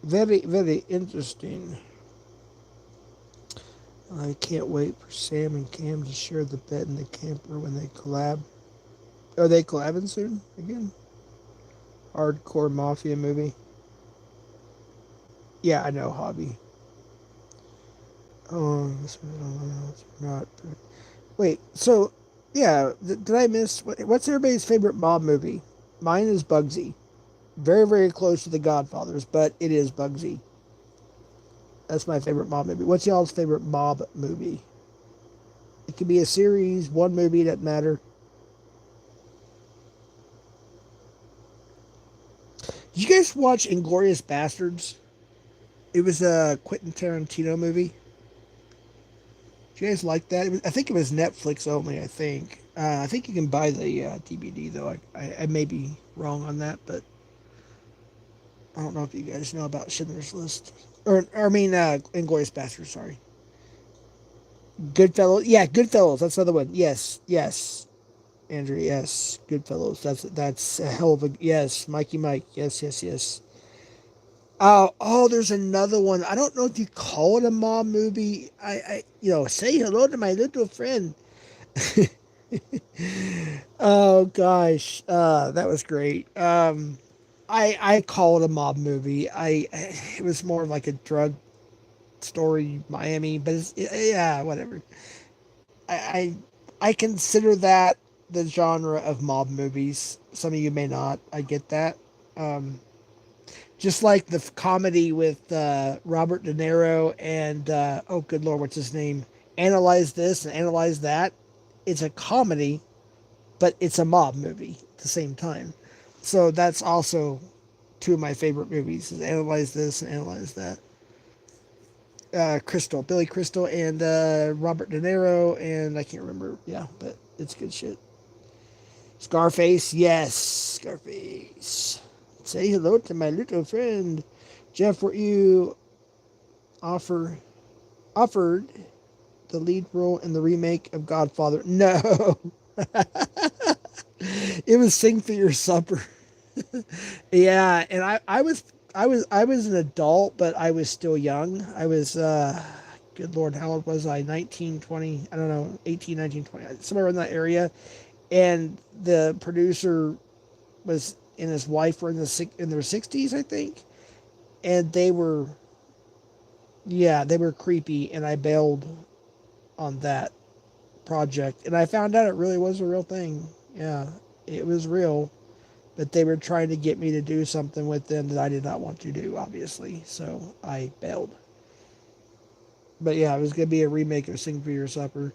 Very, very interesting. I can't wait for Sam and Cam to share the bed in the camper when they collab. Are they collabing soon again? Hardcore Mafia movie. Yeah, I know, Hobby. Oh, this was not. Wait, so, yeah, did I miss? What's everybody's favorite mob movie? Mine is Bugsy. Very, very close to The Godfathers, but it is Bugsy. That's my favorite mob movie. What's y'all's favorite mob movie? It could be a series, one movie, doesn't matter. Did you guys watch Inglorious Bastards? It was a Quentin Tarantino movie. Did you guys like that? I think it was Netflix only. I think you can buy the DVD though. I may be wrong on that, but I don't know if you guys know about Schindler's List or I mean Inglorious Bastards. Sorry, Goodfellas. Yeah, Goodfellas. That's another one. Yes, yes, Andrew. Yes, Goodfellas. That's a hell of a yes. Mikey Mike. Yes, yes, yes. Oh, there's another one. I don't know if you call it a mob movie. Say hello to my little friend. Oh gosh, that was great. I call it a mob movie. It was more like a drug story, Miami, but yeah, whatever. I I consider that the genre of mob movies. Some of you may not. I get that. Um, just like the comedy with Robert De Niro and oh, good lord, what's his name? Analyze this and analyze that. It's a comedy, but it's a mob movie at the same time. So that's also two of my favorite movies: is Analyze This and Analyze That. Billy Crystal, and Robert De Niro, and I can't remember. Yeah, but it's good shit. Scarface, yes, Scarface. Say hello to my little friend. Jeff, were you offer offered the lead role in the remake of Godfather? No. It was Sing for Your Supper. Yeah, and I was an adult, but I was still young. I was good lord, how old was I? 19, 20, I don't know, 18, 19, 20, somewhere in that area. And the producer was and his wife were in their 60s, I think. And they were creepy, and I bailed on that project. And I found out it really was a real thing. Yeah, it was real. But they were trying to get me to do something with them that I did not want to do, obviously. So I bailed. But yeah, it was going to be a remake of Sing for Your Supper.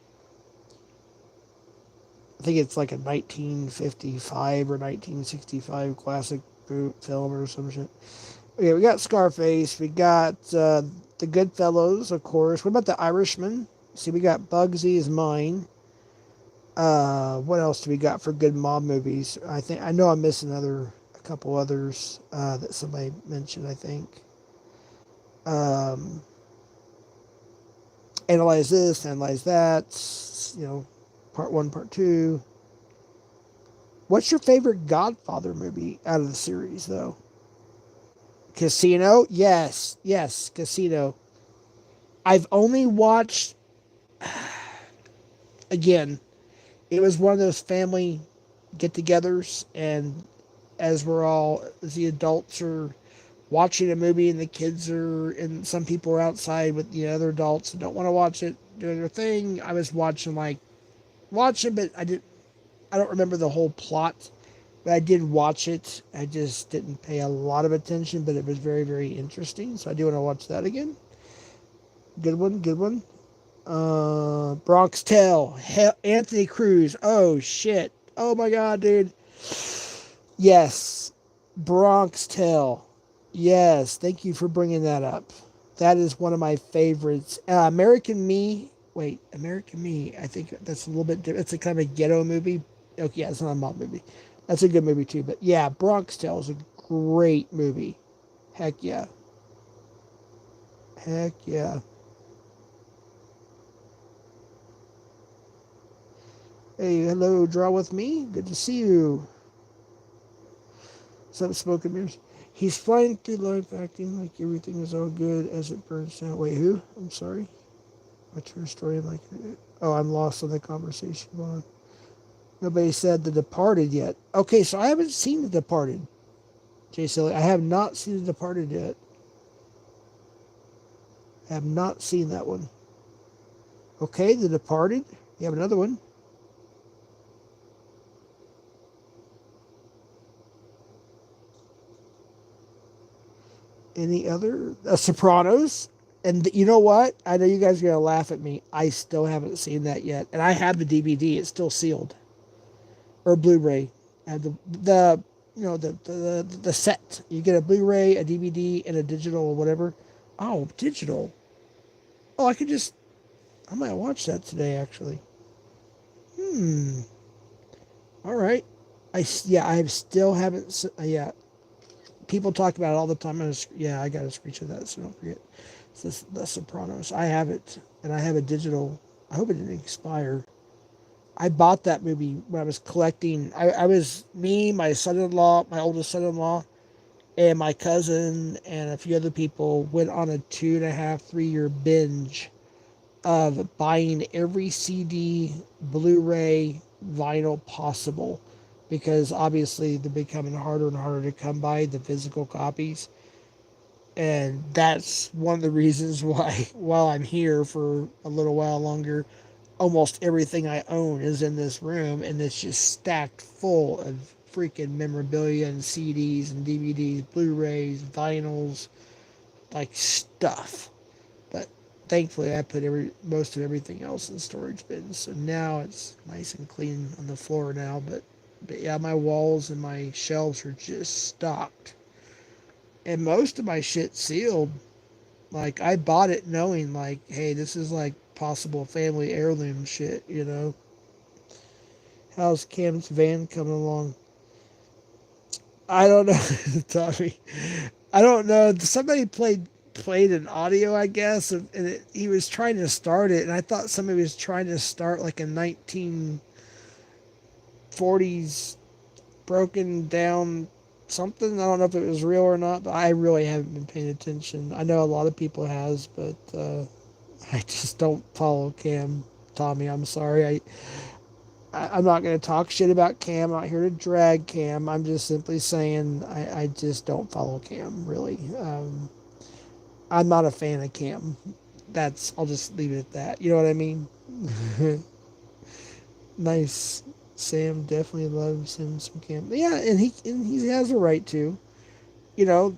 I think it's like a 1955 or 1965 classic film or some shit. Okay, we got Scarface. We got the Goodfellas, of course. What about the Irishman? See, we got Bugsy is mine. What else do we got for good mob movies? I know I'm missing a couple others that somebody mentioned. I think um, Analyze This, Analyze That. Part one, part two. What's your favorite Godfather movie out of the series, though? Casino, yes, yes, Casino. I've only watched, again, it was one of those family get-togethers, and as the adults are watching a movie and the kids are, and some people are outside with the other adults and don't want to watch it, doing their thing. I was watching, but I don't remember the whole plot, but I did watch it. I just didn't pay a lot of attention, but it was very, very interesting. So I do want to watch that again. Good one, good one. Bronx Tale, Anthony Cruz. Oh shit. Oh my god, dude. Yes, Bronx Tale. Yes, thank you for bringing that up. That is one of my favorites. American Me. Wait, American Me. I think that's a little bit different. It's a kind of a ghetto movie. Okay, yeah, it's not a mob movie. That's a good movie too. But yeah, Bronx Tale is a great movie. Heck yeah. Heck yeah. Hey, hello, Draw With Me. Good to see you. Some smoke and mirrors. He's flying through life acting like everything is all good as it burns down. Wait, who? I'm sorry. A true story like oh, I'm lost on the conversation. Hold on. Nobody said The Departed yet. Okay, so I haven't seen The Departed. Jay Silly, I have not seen The Departed yet. I have not seen that one. Okay, The Departed. You have another one. Any other? Sopranos. And you know what? I know you guys are going to laugh at me. I still haven't seen that yet. And I have the DVD. It's still sealed. Or Blu-ray. I have the the set. You get a Blu-ray, a DVD, and a digital or whatever. Oh, digital. Oh, I might watch that today, actually. Hmm. All right. I still haven't, yeah. People talk about it all the time. Yeah, I got to screenshot that so don't forget. It's The Sopranos. I have it, and I have a digital. I hope it didn't expire. I bought that movie when I was collecting. I was, me, my son-in-law, my oldest son-in-law, and my cousin, and a few other people went on a 2.5, 3 year binge of buying every CD, Blu-ray, vinyl possible, because obviously they're becoming harder and harder to come by, the physical copies. And that's one of the reasons why, while I'm here for a little while longer, almost everything I own is in this room, and it's just stacked full of freaking memorabilia and CDs and DVDs, Blu-rays, vinyls, like stuff. But thankfully, I put most of everything else in storage bins, so now it's nice and clean on the floor now. But yeah, my walls and my shelves are just stocked, and most of my shit sealed. Like, I bought it knowing, like, hey, this is like possible family heirloom shit, you know. How's Cam's van coming along? I don't know, Tommy. I don't know. Somebody played an audio, I guess, and he was trying to start it, and I thought somebody was trying to start like a 1940s broken down something. I don't know if it was real or not, but I really haven't been paying attention. I know a lot of people has, but I just don't follow Cam. Tommy, I'm sorry. I'm not going to talk shit about Cam. I'm not here to drag Cam. I'm just simply saying I just don't follow Cam, really. I'm not a fan of Cam. I'll just leave it at that. You know what I mean? Nice. Sam definitely loves him some Cam. Yeah, and he has a right to. You know,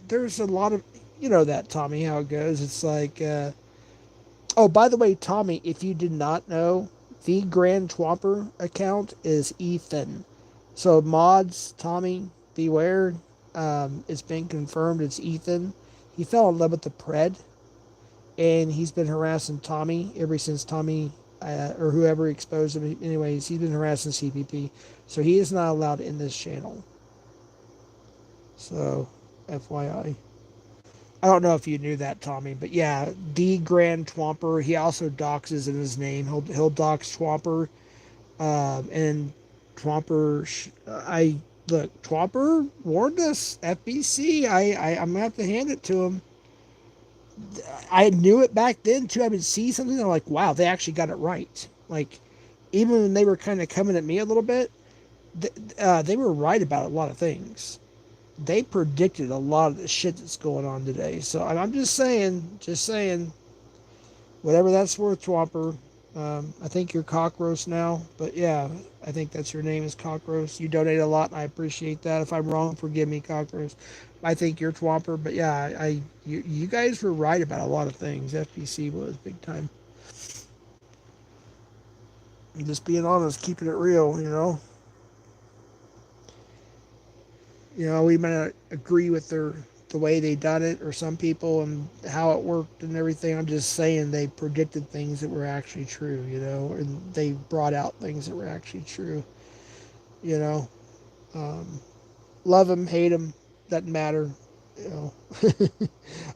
there's a lot of, you know that, Tommy, how it goes. It's like, oh, by the way, Tommy, if you did not know, the Grand Twomper account is Ethan. So mods, Tommy, beware. It's been confirmed it's Ethan. He fell in love with the Pred, and he's been harassing Tommy ever since Tommy, or whoever exposed him. Anyways, he's been harassing CPP. So he is not allowed in this channel. So, FYI. I don't know if you knew that, Tommy, but yeah, the Grand Twomper. He also doxes in his name. He'll dox Twomper, and Twomper. Look, Twopper warned us. FBC, I'm gonna have to hand it to him. I knew it back then too. I would see something, I'm like, wow, they actually got it right. Like, even when they were kind of coming at me a little bit, they were right about a lot of things. They predicted a lot of the shit that's going on today. So I'm just saying, whatever that's worth, Twomper. I think you're Cockroach now, but yeah, I think that's your name is Cockroach. You donate a lot, and I appreciate that. If I'm wrong, forgive me, Cockroach. I think you're Twomper, but yeah, you guys were right about a lot of things. FPC was big time. I'm just being honest, keeping it real, you know. We might not agree with the way they done it, or some people, and how it worked and everything. I'm just saying they predicted things that were actually true, and they brought out things that were actually true, you know. Um, Love them, hate them, doesn't matter, you know.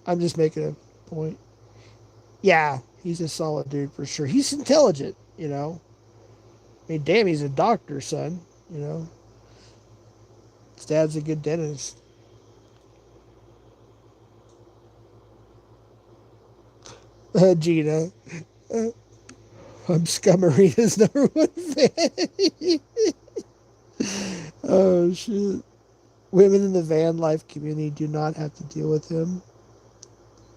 I'm just making a point. Yeah, he's a solid dude for sure. He's intelligent, you know. I mean, damn, he's a doctor, son, you know. His dad's a good dentist. Gina. Uh, I'm Scummarina's number one fan. Oh, shit. Women in the van life community do not have to deal with him.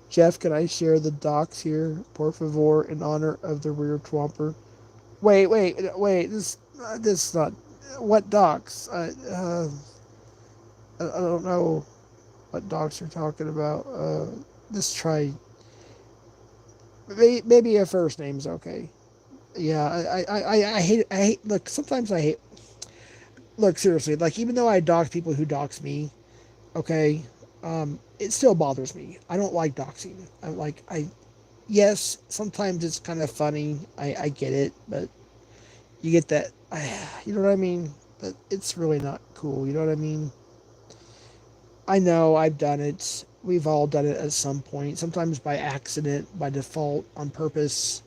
Jeff, can I share the docs here, por favor, in honor of the rear twomper? Wait. This is not. What docs? I don't know what docs you're talking about. Let's try. Maybe a first name's okay. Yeah, I hate. Look, sometimes I hate. Look, seriously, like, even though I dox people who dox me, okay, it still bothers me. I don't like doxing. Yes, sometimes it's kind of funny. I get it, but you get that, you know what I mean? But it's really not cool. You know what I mean? I know I've done it. We've all done it at some point. Sometimes by accident, by default, on purpose,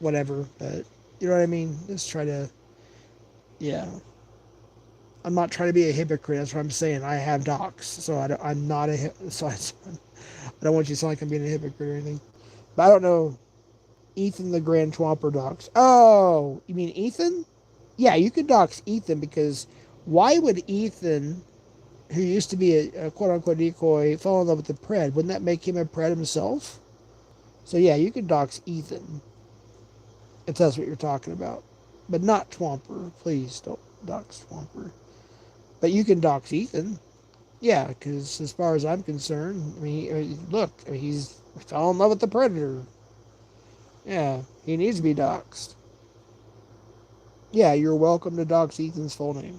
whatever. But you know what I mean? Just try to, yeah. I'm not trying to be a hypocrite. That's what I'm saying. I have docs, so I'm not so I don't want you to sound like I'm being a hypocrite or anything. But I don't know. Ethan the Grand Twomper docs. Oh, you mean Ethan? Yeah, you could dox Ethan, because why would Ethan, who used to be a quote unquote decoy, fall in love with the Pred? Wouldn't that make him a Pred himself? So yeah, you could dox Ethan if that's what you're talking about. But not Twomper. Please don't dox Twomper. But you can dox Ethan. Yeah, because as far as I'm concerned, I mean, look, he's fell in love with the Predator. Yeah, he needs to be doxed. Yeah, you're welcome to dox Ethan's full name.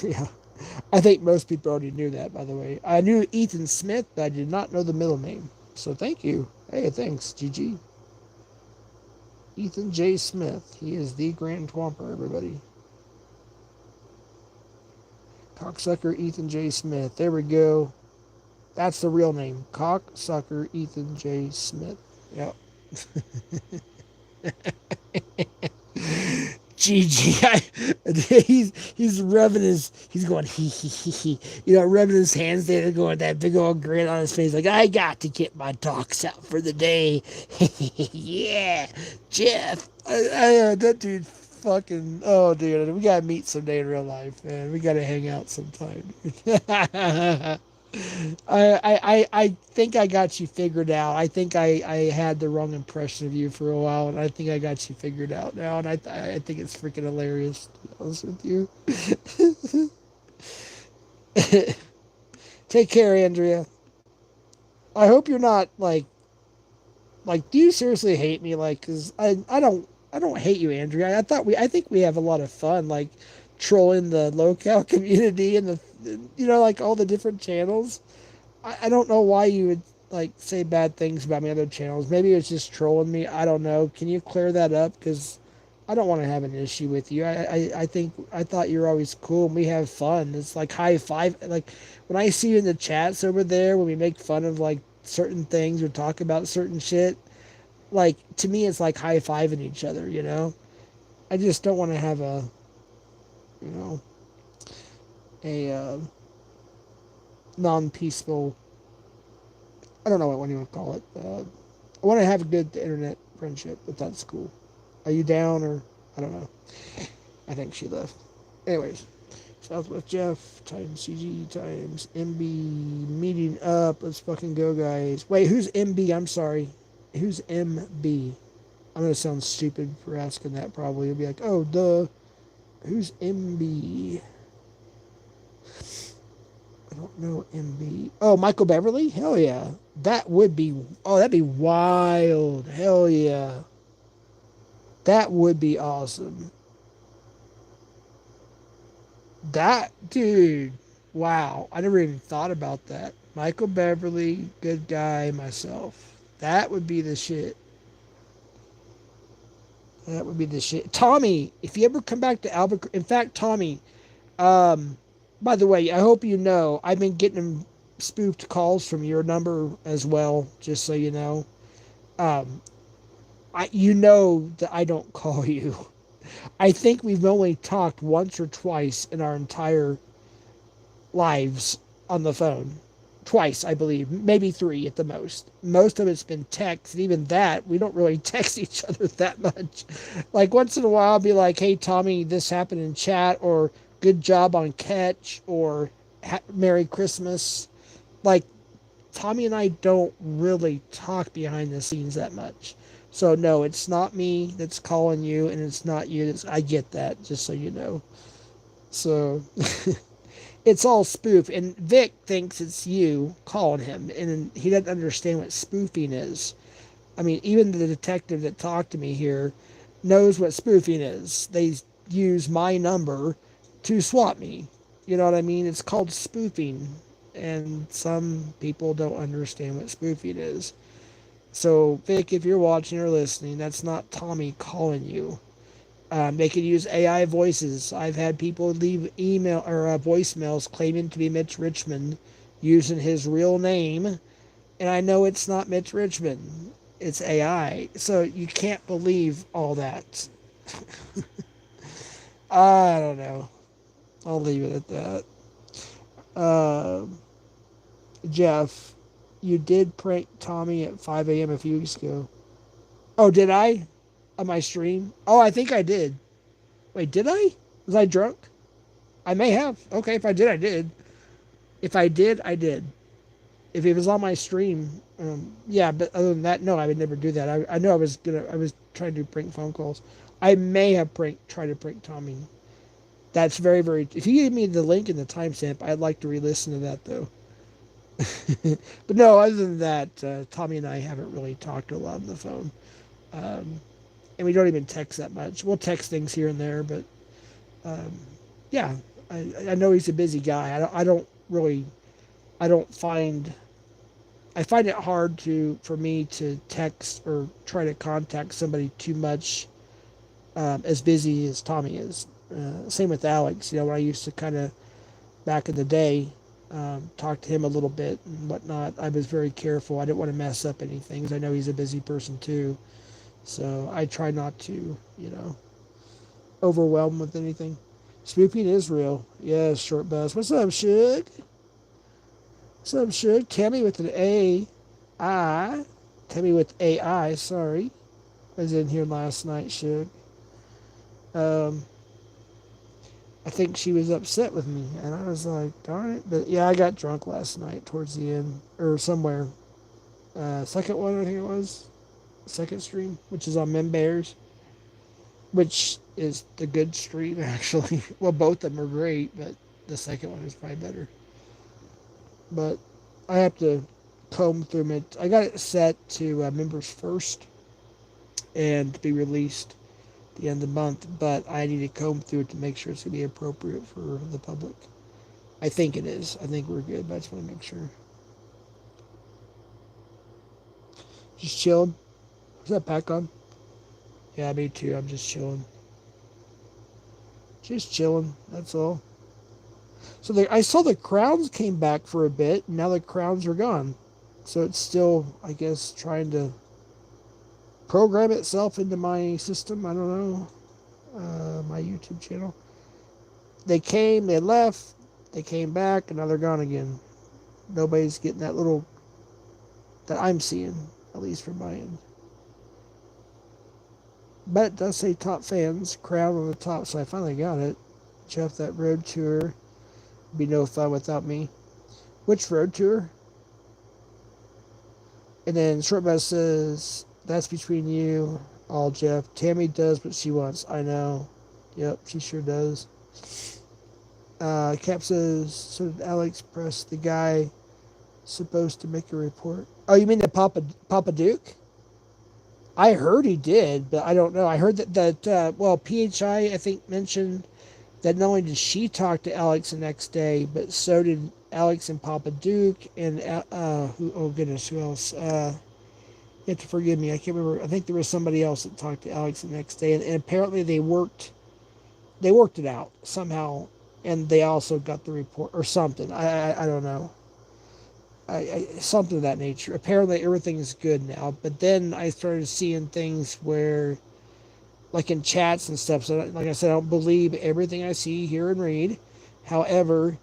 Yeah, I think most people already knew that, by the way. I knew Ethan Smith, but I did not know the middle name. So thank you. Hey, thanks, GG. Ethan J. Smith. He is the Grand Twomper, everybody. Cocksucker Ethan J. Smith. There we go. That's the real name. Cocksucker Ethan J. Smith. Yep. GG. He's rubbing he's going he, rubbing his hands there, going that big old grin on his face, like, I got to get my docs out for the day. Yeah, Jeff. That dude fucking, oh dude, we gotta meet someday in real life, man. We gotta hang out sometime. I think I got you figured out. I think I had the wrong impression of you for a while, and I think I got you figured out now, and I think it's freaking hilarious, to be honest with you. Take care, Andrea. I hope you're not do you seriously hate me? Like, cause I don't hate you, Andrea. I think we have a lot of fun, like, trolling the locale community and like, all the different channels. I don't know why you would, like, say bad things about my other channels. Maybe it's just trolling me. I don't know. Can you clear that up? Because I don't want to have an issue with you. I thought you were always cool and we have fun. It's like high five. Like, when I see you in the chats over there, when we make fun of, like, certain things or talk about certain shit, like to me it's like high fiving each other, you know. I just don't want to have a, you know, a non-peaceful. I don't know what you would call it. I want to have a good internet friendship, if that's cool. Are you down or I don't know. I think she left. Anyways, Southwest Jeff times CG times MB meeting up. Let's fucking go, guys. Wait, who's MB? I'm sorry. Who's MB? I'm gonna sound stupid for asking that. Probably you'll be like, oh, duh. Who's MB? I don't know MB. Oh, Michael Beverly? Hell yeah. That would be. Oh, that'd be wild. Hell yeah. That would be awesome. That dude. Wow. I never even thought about that. Michael Beverly, good guy, myself. That would be the shit. That would be the shit. Tommy, if you ever come back to Albuquerque, in fact, Tommy, um, by the way, I hope you know I've been getting spoofed calls from your number as well. Just so you know, um, you know that I don't call you. I think we've only talked once or twice in our entire lives on the phone. Twice, I believe, maybe three at the most. Most of it's been text, and even that, we don't really text each other that much. Like once in a while, I'll be like, "Hey, Tommy, this happened in chat," or "Good job on catch," or "Merry Christmas." Like Tommy and I don't really talk behind the scenes that much. So no, it's not me that's calling you, and it's not you. I get that, just so you know. So it's all spoof, and Vic thinks it's you calling him, and he doesn't understand what spoofing is. I mean, even the detective that talked to me here knows what spoofing is. They use my number to swat me. You know what I mean? It's called spoofing, and some people don't understand what spoofing is. So, Vic, if you're watching or listening, that's not Tommy calling you. They could use AI voices. I've had people leave email or voicemails claiming to be Mitch Richmond using his real name, and I know it's not Mitch Richmond. It's AI. So you can't believe all that. I don't know. I'll leave it at that. Uh, Jeff, you did prank Tommy at 5 a.m. a few weeks ago. Oh, did I? On my stream? Oh, I think I did. Wait, did I? Was I drunk? I may have. Okay, if I did, I did. If I did, I did. If it was on my stream, yeah. But other than that, no, I would never do that. I know I was trying to prank phone calls. I may have tried to prank Tommy. That's very, very. If you give me the link and the timestamp, I'd like to re-listen to that though. But no, other than that, Tommy and I haven't really talked a lot on the phone, um, and we don't even text that much. We'll text things here and there, but um, yeah, I know he's a busy guy. I don't really. I don't find I find it hard for me to text or try to contact somebody too much, as busy as Tommy is. Same with Alex. You know, when I used to kind of back in the day talk to him a little bit and whatnot, I was very careful. I didn't want to mess up anything because I know he's a busy person too. So I try not to, overwhelm with anything. Spooping is real. Yeah, short buzz. What's up, Shug? What's up, Shug? Tammy with an A. I. Tammy with AI, sorry. I was in here last night, Shug. Um, I think she was upset with me, and I was like, darn it. But yeah, I got drunk last night towards the end, or somewhere. Second one, I think it was. Second stream, which is on Membears, which is the good stream, actually. Well, both of them are great, but the second one is probably better. But I have to comb through it. I got it set to members first and to be released the end of the month, but I need to comb through it to make sure it's going to be appropriate for the public. I think it is. I think we're good, but I just want to make sure. Just chilling. Is that pack on? Yeah, me too. I'm just chilling. Just chilling. That's all. So I saw the crowns came back for a bit, and now the crowns are gone. So it's still, I guess, trying to program itself into my system. I don't know. My YouTube channel. They came, they left, they came back, and now they're gone again. Nobody's getting that little that I'm seeing, at least from my end. But it does say top fans, crown on the top, so I finally got it. Jeff, that road tour would be no fun without me. Which road tour? And then Short Bus says, that's between you, all Jeff. Tammy does what she wants. I know. Yep, she sure does. Cap says, so did Alex press the guy supposed to make a report? Oh, you mean the Papa Duke? I heard he did, but I don't know. I heard that PHI think mentioned that not only did she talk to Alex the next day, but so did Alex and Papa Duke and oh goodness, who else? You have to forgive me. I can't remember. I think there was somebody else that talked to Alex the next day, and apparently they worked it out somehow, and they also got the report or something. I don't know. Something of that nature. Apparently everything is good now, but then I started seeing things where, like in chats and stuff. So, like I said, I don't believe everything I see, hear, and read. However,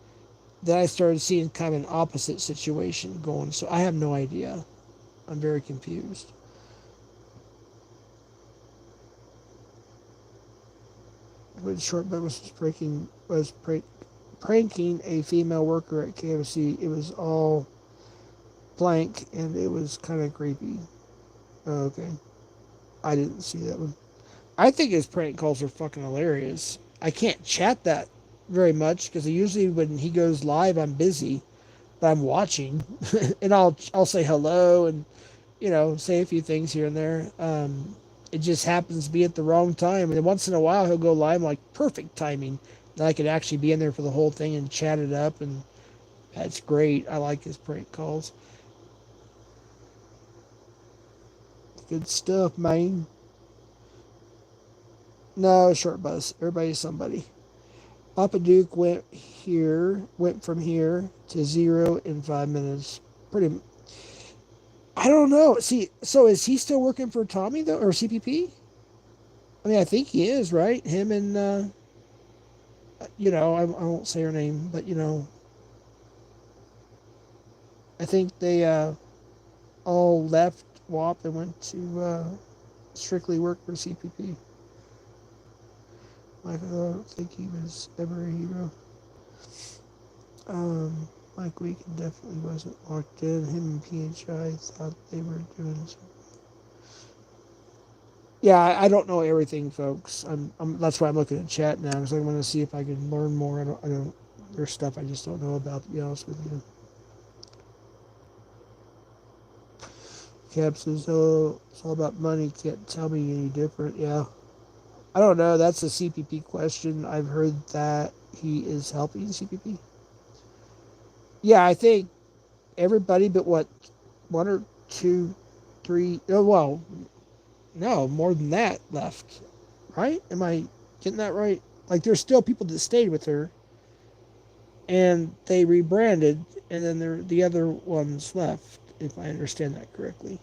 then I started seeing kind of an opposite situation going. So I have no idea. I'm very confused. When Short Bus was pranking a female worker at KFC, it was all blank and it was kind of creepy. Oh, okay, I didn't see that one. I think his prank calls are fucking hilarious. I can't chat that very much because usually when he goes live, I'm busy, but I'm watching, and I'll say hello and say a few things here and there. It just happens to be at the wrong time, and then once in a while he'll go live like perfect timing, and I could actually be in there for the whole thing and chat it up, and that's great. I like his prank calls. Good stuff, man. No, Short Bus. Everybody's somebody. Papa Duke went from here to 0 in 5 minutes. Pretty. I don't know. See, so is he still working for Tommy though, or CPP? I mean, I think he is, right? Him and I won't say her name, but I think they all left WAP and went to strictly work for CPP. I don't think he was ever a hero. Mike Weekend definitely wasn't locked in. Him and PHI thought they were doing something. Yeah, I don't know everything, folks. That's why I'm looking at chat now because I want to see if I can learn more. I don't. There's stuff I just don't know about. To be honest with you. Cap says, "Oh, it's all about money. Can't tell me any different." Yeah, I don't know. That's a CPP question. I've heard that he is helping CPP. Yeah, I think everybody but what, one or two, three. Oh well, no, more than that left. Right? Am I getting that right? Like, there's still people that stayed with her, and they rebranded, and then the other ones left. If I understand that correctly.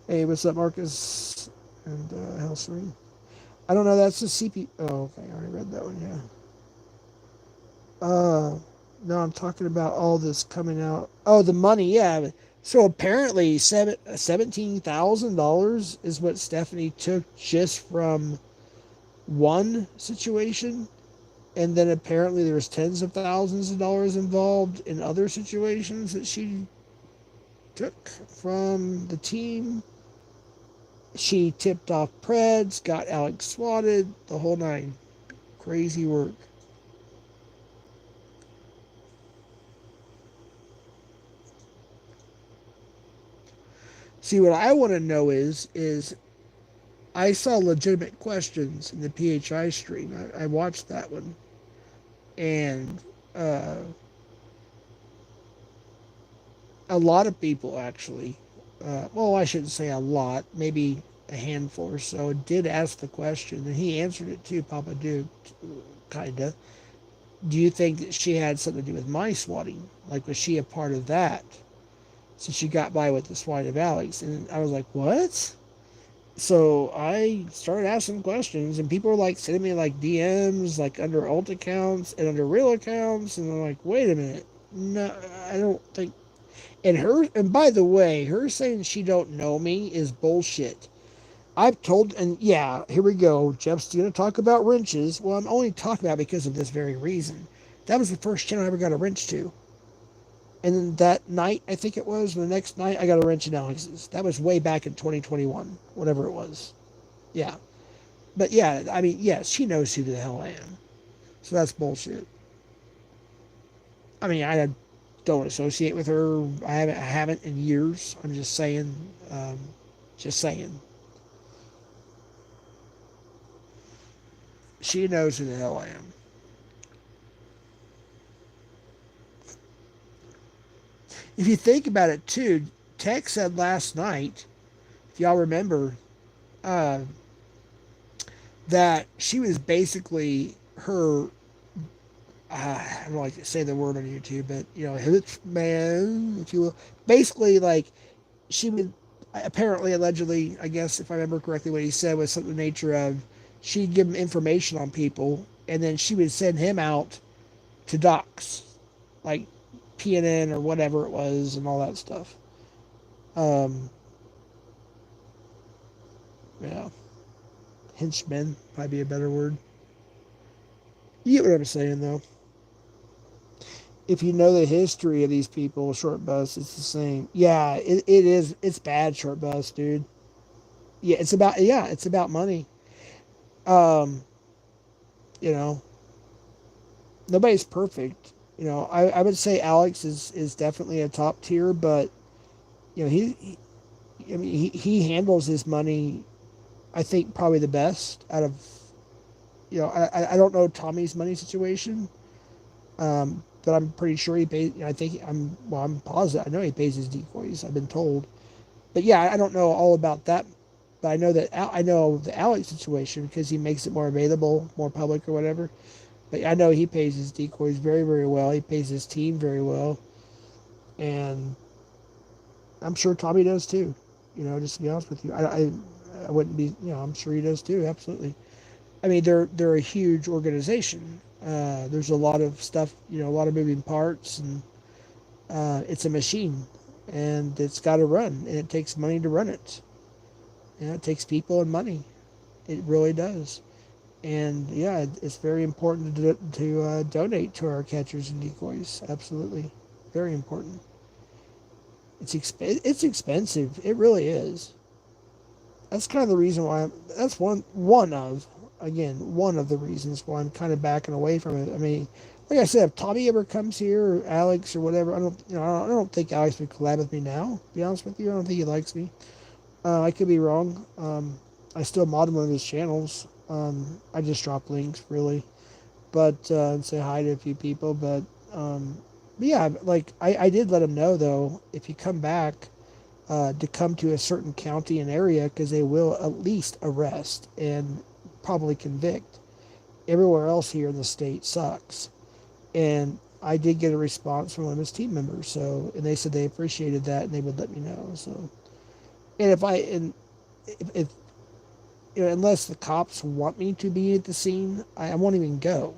Hey, what's up, Marcus? And Hellsring. I don't know. That's a CP. Oh, okay. I already read that one. Yeah. No, I'm talking about all this coming out. Oh, the money. Yeah. So apparently, $17,000 is what Stephanie took just from one situation, and then apparently there was tens of thousands of dollars involved in other situations that she took from the team. She tipped off Preds, got Alex swatted, the whole nine. Crazy work. See, what I want to know is I saw legitimate questions in the PHI stream. I watched that one, and uh, a lot of people actually. Well, I shouldn't say a lot. Maybe a handful or so did ask the question, and he answered it too, Papa Duke, kinda. do you think that she had something to do with my swatting? Like, was she a part of that? So she got by with the swatting of Alex. And I was like, what? So I started asking questions, and people were like sending me like DMs, like under alt accounts and under real accounts. And I'm like, wait a minute. No, I don't think. And by the way, her saying she don't know me is bullshit. I've told, and yeah, here we go. Jeff's going to talk about wrenches. Well, I'm only talking about it because of this very reason. That was the first channel I ever got a wrench to. And then that night, I think it was, the next night, I got a wrench in Alex's. That was way back in 2021, whatever it was. Yeah. But yeah, I mean, yes, she knows who the hell I am. So that's bullshit. I mean, I don't associate with her. I haven't in years. I'm just saying. Just saying. She knows who the hell I am. If you think about it too, Tech said last night, if y'all remember, uh, that she was basically her. I don't like to say the word on YouTube, but hitman, if you will. Basically, like she would apparently, allegedly, I guess if I remember correctly, what he said was something in the nature of she'd give him information on people, and then she would send him out to dox, like PNN or whatever it was, and all that stuff. Um, yeah, henchmen might be a better word. You get what I'm saying, though. If you know the history of these people, short bus, it's the same. Yeah, it is. It's bad, short bus, dude. It's about money. Um, you know, nobody's perfect. I would say Alex is definitely a top tier, but he I mean he handles his money. I think probably the best out of I don't know Tommy's money situation. But I'm pretty sure he pays. I think I'm positive. I know he pays his decoys. I've been told. But yeah, I don't know all about that. But I know the Alex situation because he makes it more available, more public or whatever. But I know he pays his decoys very, very well. He pays his team very well, and I'm sure Tommy does too. Just to be honest with you, I wouldn't be. I'm sure he does too. Absolutely. I mean, they're a huge organization. There's a lot of stuff. A lot of moving parts, and it's a machine, and it's got to run, and it takes money to run it. It takes people and money. It really does. And yeah, it's very important to donate to our catchers and decoys. Absolutely, very important. It's expensive. It really is. That's kind of the reason why that's one of the reasons why I'm kind of backing away from it. I mean, like I said, if Tommy ever comes here or Alex or whatever, I don't think Alex would collab with me now. To be honest with you, I don't think he likes me. I could be wrong. I still mod one of his channels. I just drop links really, but and say hi to a few people. But yeah, like I did let him know though, if you come back, to come to a certain county and area, because they will at least arrest and probably convict. Everywhere else here in the state sucks. And I did get a response from one of his team members, and they said they appreciated that and they would let me know. So, and if unless the cops want me to be at the scene, I won't even go.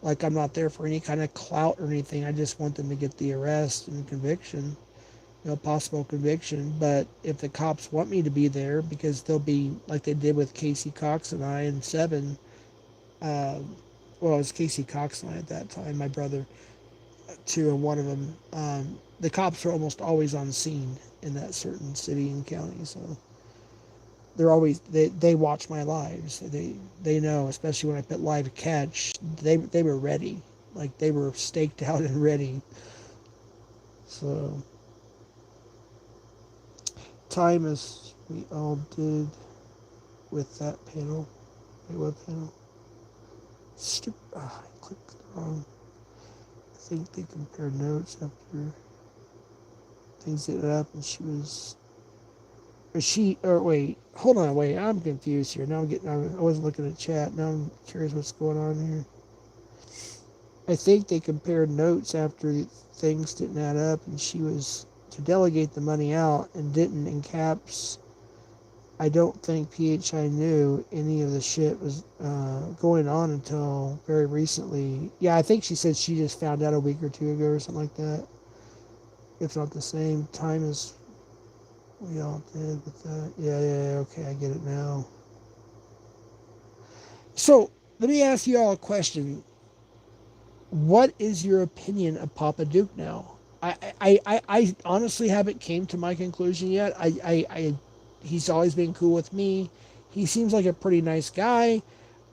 Like, I'm not there for any kind of clout or anything. I just want them to get the arrest and conviction. Possible conviction. But if the cops want me to be there, because they'll be like they did with Casey Cox and I and Seven. Well, it was Casey Cox and I at that time, my brother, two and one of them. The cops are almost always on scene in that certain city and county, so they're always they watch my lives. They know, especially when I put live catch. They were ready, like they were staked out and ready. So. Time as we all did with that panel, my web panel. I clicked wrong. I think they compared notes after things ended up, and wait, hold on, wait, I'm confused here. Now I wasn't looking at chat. Now I'm curious what's going on here. I think they compared notes after things didn't add up, and she was to delegate the money out and didn't in caps. I don't think PHI knew any of the shit was going on until very recently. Yeah, I think she said she just found out a week or two ago or something like that. If not the same time as we all did with that. Yeah, okay, I get it now. So, let me ask you all a question. What is your opinion of Papa Duke now? I honestly haven't came to my conclusion yet. He's always been cool with me. He seems like a pretty nice guy.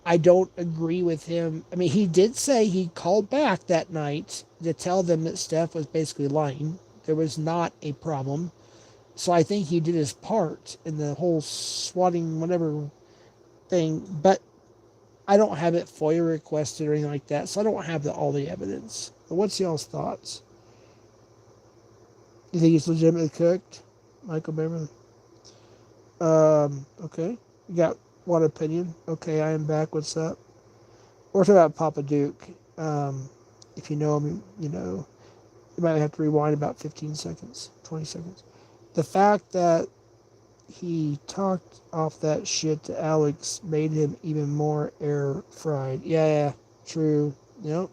I don't agree with him. I mean, he did say he called back that night to tell them that Steph was basically lying. There was not a problem. So I think he did his part in the whole swatting whatever thing. But I don't have it FOIA requested or anything like that, so I don't have all the evidence. But what's y'all's thoughts? You think he's legitimately cooked, Michael Beverly? Okay. You got one opinion. Okay, I am back. What's up? We're talking about Papa Duke. If you know him, you know. You might have to rewind about 15 seconds, 20 seconds. The fact that he talked off that shit to Alex made him even more air fried. Yeah, true. Yep.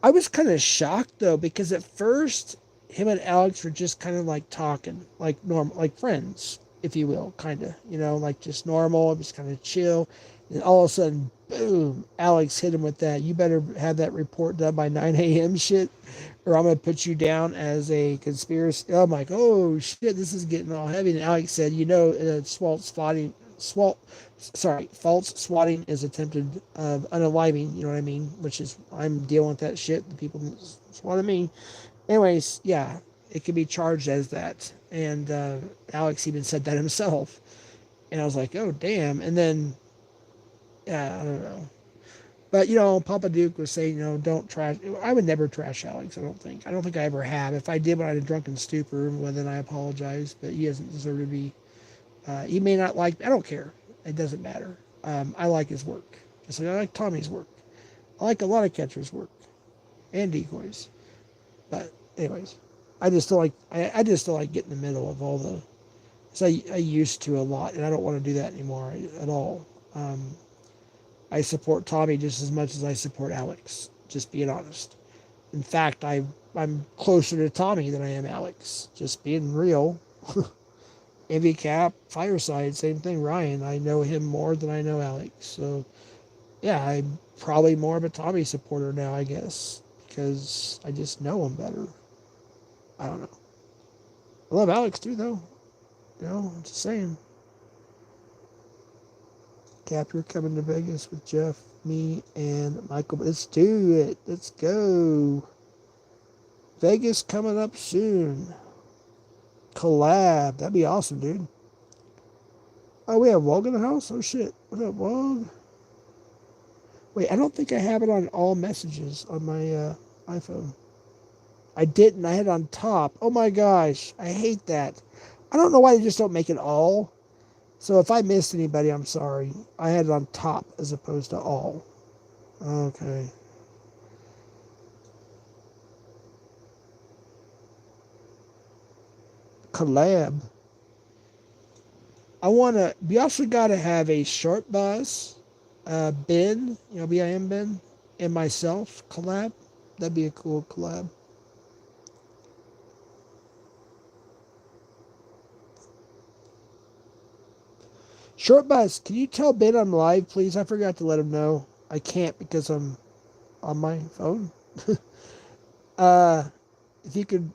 I was kind of shocked though because at first him and Alex were just kind of like talking, like normal, like friends, if you will, kind of, like just normal. It was kind of chill. And all of a sudden, boom, Alex hit him with that. You better have that report done by 9 a.m. shit, or I'm going to put you down as a conspiracy. I'm like, oh shit, this is getting all heavy. And Alex said, false swatting is attempted unaliving, you know what I mean? Which is, I'm dealing with that shit. The people swatted me. Anyways, yeah, it can be charged as that. And Alex even said that himself. And I was like, oh, damn. And then, yeah, I don't know. But, Papa Duke was saying, don't trash. I would never trash Alex, I don't think. I don't think I ever have. If I did when I had a drunken stupor, well, then I apologize. But he doesn't deserve to be. He may not like. I don't care. It doesn't matter. I like his work. Just like I like Tommy's work. I like a lot of catchers' work. And decoys. But, anyways. I just don't like. I just don't like getting in the middle of all the. So I used to a lot, and I don't want to do that anymore at all. I support Tommy just as much as I support Alex, just being honest. In fact, I'm closer to Tommy than I am Alex, just being real. Envy Cap, Fireside, same thing. Ryan, I know him more than I know Alex. So, yeah, I'm probably more of a Tommy supporter now, I guess, because I just know him better. I don't know. I love Alex too, though. I'm just saying. Cap, you're coming to Vegas with Jeff, me, and Michael. Let's do it. Let's go. Vegas coming up soon. Collab. That'd be awesome, dude. Oh, we have Wog in the house? Oh, shit. What up, Wog? Wait, I don't think I have it on all messages on my iPhone. I didn't. I had it on top. Oh, my gosh. I hate that. I don't know why they just don't make it all. So if I missed anybody, I'm sorry. I had it on top as opposed to all. Okay. Collab. We also got to have a short bus, Ben, BIM Ben, and myself collab. That'd be a cool collab. Short bus, can you tell Ben I'm live, please? I forgot to let him know. I can't because I'm on my phone. If you could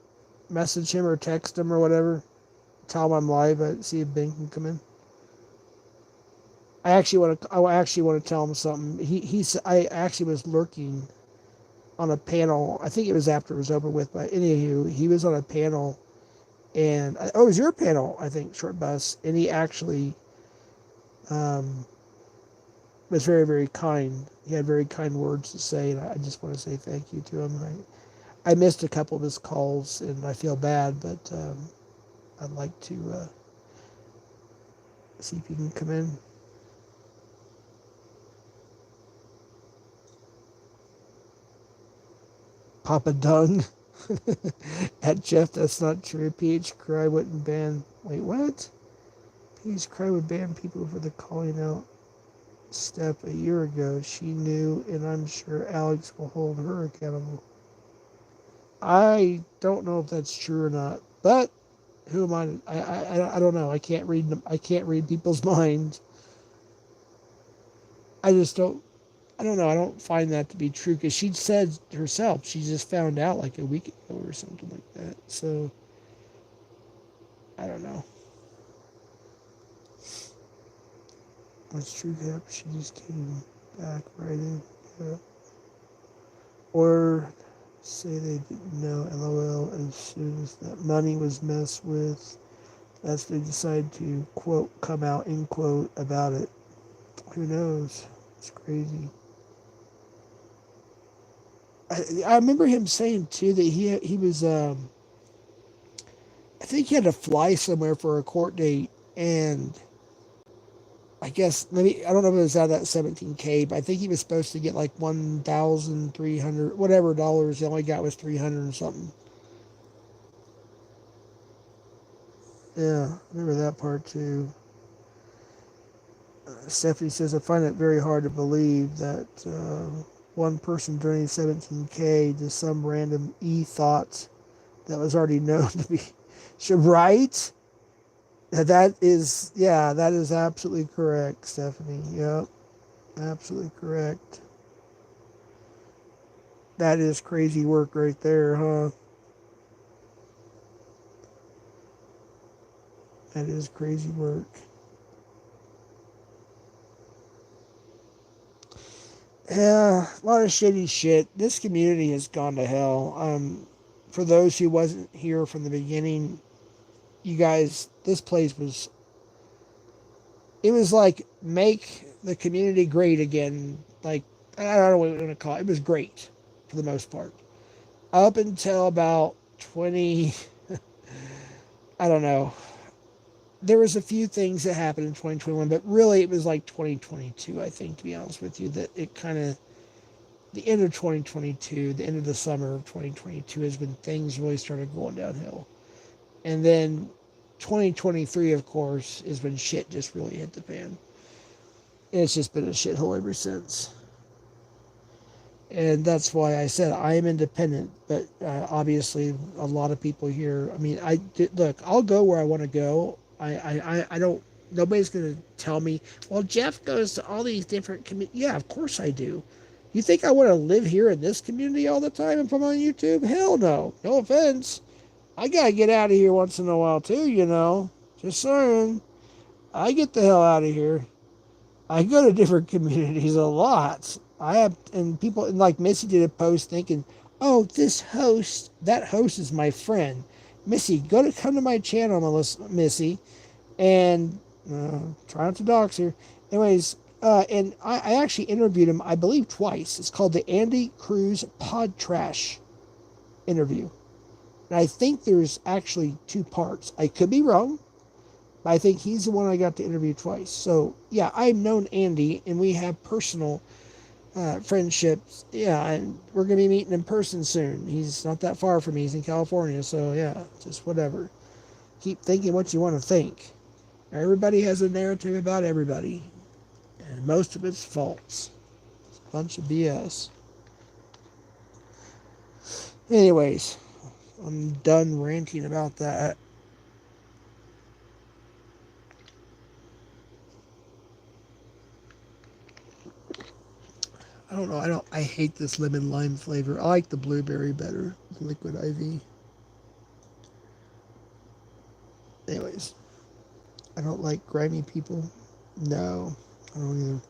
message him or text him or whatever, tell him I'm live. See if Ben can come in. I actually want to tell him something. I actually was lurking on a panel. I think it was after it was over with. But anywho, he was on a panel, and it was your panel, I think, Short Bus, and he actually was very, very kind. He had very kind words to say, and I just want to say thank you to him. I missed a couple of his calls, and I feel bad, but I'd like to see if he can come in. Papa Dung. At Jeff, that's not true. PH Cry wouldn't ban. Wait, what? PH Cry would ban people for the calling out step a year ago. She knew, and I'm sure Alex will hold her accountable. I don't know if that's true or not, but who am I? I don't know. I can't read them. I can't read people's minds. I just don't. I don't know. I don't find that to be true because she said herself she just found out like a week ago or something like that. So I don't know. That's true, Cap. She just came back right in. Yeah. Or say they didn't know. LOL. As soon as that money was messed with, that's they decide to quote come out end quote about it. Who knows? It's crazy. I remember him saying too that he was I think he had to fly somewhere for a court date, and I guess maybe I don't know if it was out of that 17K, but I think he was supposed to get like 1,300 whatever dollars. He only got was 300 and something. Yeah, I remember that part too. Stephanie says I find it very hard to believe that one person donated 17K to some random thought that was already known to be right. That is, yeah, that is absolutely correct, Stephanie. Yep, absolutely correct. That is crazy work right there, huh? That is crazy work. Yeah, a lot of shady shit. This community has gone to hell. For those who wasn't here from the beginning, you guys, this place was. It was like make the community great again. Like I don't know what we're gonna call it. It was great for the most part up until about 20. I don't know. There was a few things that happened in 2021, but really it was like 2022, I think, to be honest with you, that it kind of, the end of 2022, the end of the summer of 2022 is when things really started going downhill. And then 2023, of course, is when shit just really hit the fan. And it's just been a shithole ever since. And that's why I said I am independent, but obviously a lot of people here. I mean, look. I'll go where I want to go. I don't. Nobody's gonna tell me. Well, Jeff goes to all these different communities. Yeah, of course I do. You think I want to live here in this community all the time if I'm on YouTube? Hell no. No offense. I gotta get out of here once in a while too. Just saying. I get the hell out of here. I go to different communities a lot. I have, and people, and like Missy did a post thinking, oh, that host is my friend. Missy, come to my channel, Missy, and try not to dox her. Anyways, and I actually interviewed him, I believe, twice. It's called the Andy Cruz Pod Trash interview. And I think there's actually two parts. I could be wrong. I think he's the one I got to interview twice. So, yeah, I've known Andy, and we have personal friendships. Yeah, and we're going to be meeting in person soon. He's not that far from me. He's in California. So, yeah, just whatever. Keep thinking what you want to think. Everybody has a narrative about everybody, and most of it's false. It's a bunch of BS. Anyways, I'm done ranting about that. I don't know. I hate this lemon lime flavor. I like the blueberry better. The liquid IV. Anyways, I don't like grimy people. No, I don't either.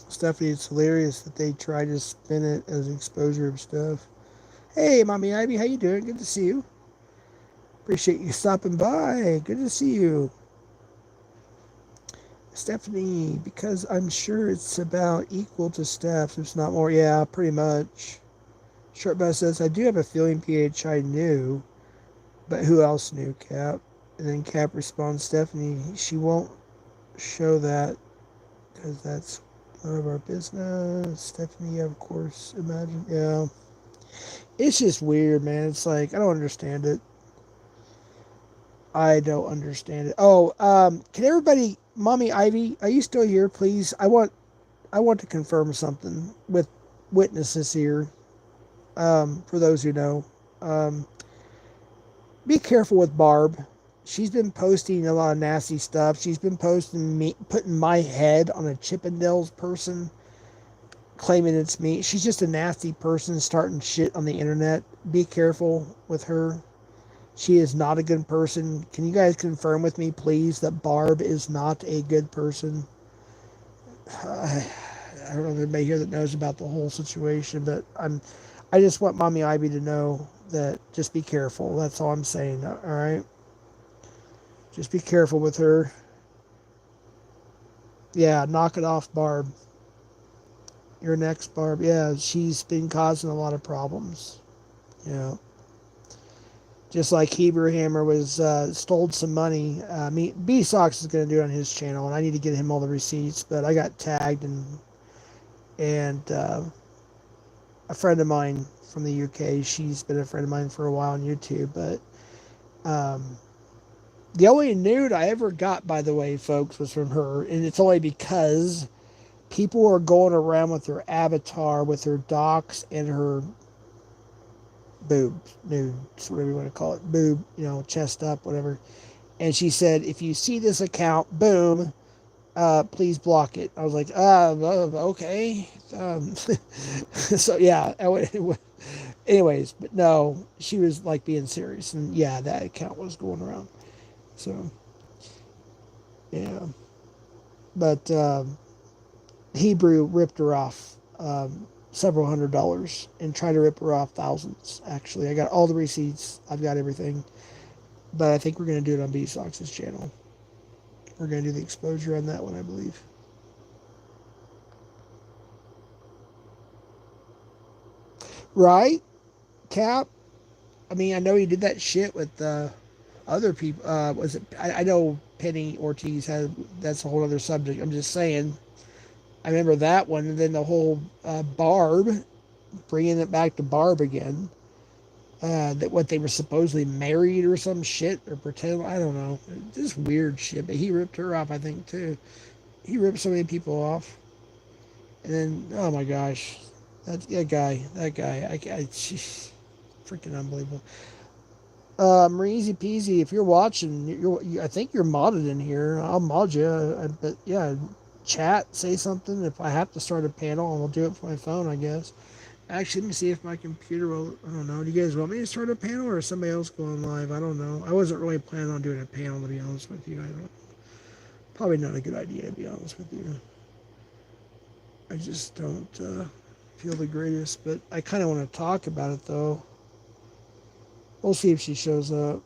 Stephanie, it's hilarious that they try to spin it as exposure of stuff. Hey, Mommy Ivy, how you doing? Good to see you. Appreciate you stopping by. Good to see you. Stephanie, because I'm sure it's about equal to Steph. There's not more. Yeah, pretty much. Short Bus says, I do have a feeling PHI knew, but who else knew, Cap? And then Cap responds, Stephanie, she won't show that because that's none of our business. Stephanie, of course, imagine. Yeah. It's just weird, man. It's like I don't understand it. I don't understand it. Oh, can everybody, Mommy Ivy, are you still here, please? I want to confirm something with witnesses here. For those who know, um, be careful with Barb. She's been posting a lot of nasty stuff. She's been posting me, putting my head on a Chippendales person, claiming it's me. She's just a nasty person starting shit on the internet. Be careful with her. She is not a good person. Can you guys confirm with me, please, that Barb is not a good person? I don't know if anybody here that knows about the whole situation, but I just want Mommy Ivy to know that just be careful. That's all I'm saying. All right, just be careful with her. Yeah, knock it off, Barb. Your next Barb. Yeah, she's been causing a lot of problems. Yeah. Just like Hebrew Hammer was stole some money. B Sox is going to do it on his channel, and I need to get him all the receipts. But I got tagged, and a friend of mine from the UK. She's been a friend of mine for a while on YouTube. But the only nude I ever got, by the way, folks, was from her, and it's only because people were going around with her avatar, with her docs and her boobs, nudes, whatever you want to call it, boob, chest up, whatever. And she said, if you see this account, boom, please block it. I was like, okay. So yeah, anyways, but no, she was like being serious, and yeah, that account was going around. So yeah, but Hebrew ripped her off several $100s and tried to rip her off thousands. Actually, I got all the receipts. I've got everything. But I think we're going to do it on B-Sox's channel. We're going to do the exposure on that one, I believe. Right, Cap? I mean, I know he did that shit with other people. Was it? I know Penny Ortiz had. That's a whole other subject. I'm just saying. I remember that one, and then the whole Barb, bringing it back to Barb again. That what they were supposedly married or some shit or pretend. I don't know. Just weird shit. But he ripped her off, I think, too. He ripped so many people off. And then, oh my gosh, that guy, geez, freaking unbelievable. Easy peasy. If you're watching, I think you're modded in here. I'll mod you. But yeah, chat, say something. If I have to start a panel, I'll do it from my phone, I guess. Actually, let me see if my computer will. I don't know. Do you guys want me to start a panel or is somebody else going live? I don't know. I wasn't really planning on doing a panel, to be honest with you. I don't. Probably not a good idea, to be honest with you. I just don't feel the greatest, but I kind of want to talk about it, though. We'll see if she shows up.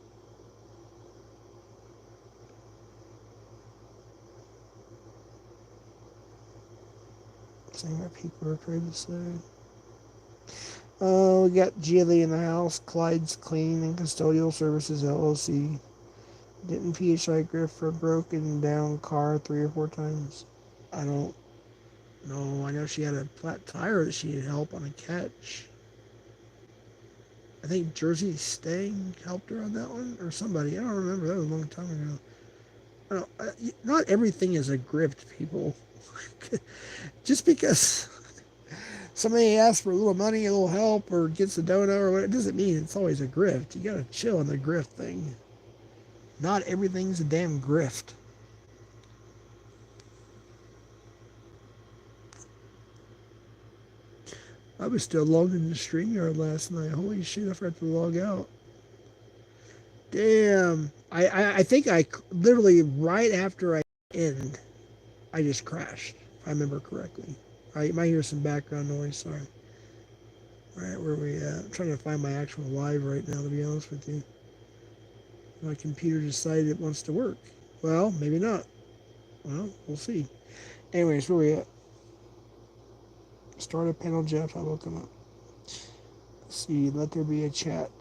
Seeing what people are afraid to say. Oh, we got Jilly in the house. Clyde's Cleaning and Custodial Services, LLC. Didn't PHI grift for a broken down car 3 or 4 times. I don't know. I know she had a flat tire that she needed help on a catch. I think Jersey Stang helped her on that one, or somebody. I don't remember. That was a long time ago. Not everything is a grift, people. Just because somebody asks for a little money, a little help, or gets a donut, or what, it doesn't mean it's always a grift. You gotta chill on the grift thing. Not everything's a damn grift. I was still logged in the StreamYard last night. Holy shit, I forgot to log out. Damn. I think I literally, right after I end, I just crashed, if I remember correctly. All right, you might hear some background noise, sorry. All right, where are we at? I'm trying to find my actual live right now, to be honest with you. My computer decided it wants to work. Well, maybe not. Well, we'll see. Anyways, where are we at? Start a panel, Jeff. I will come up. Let's see, let there be a chat.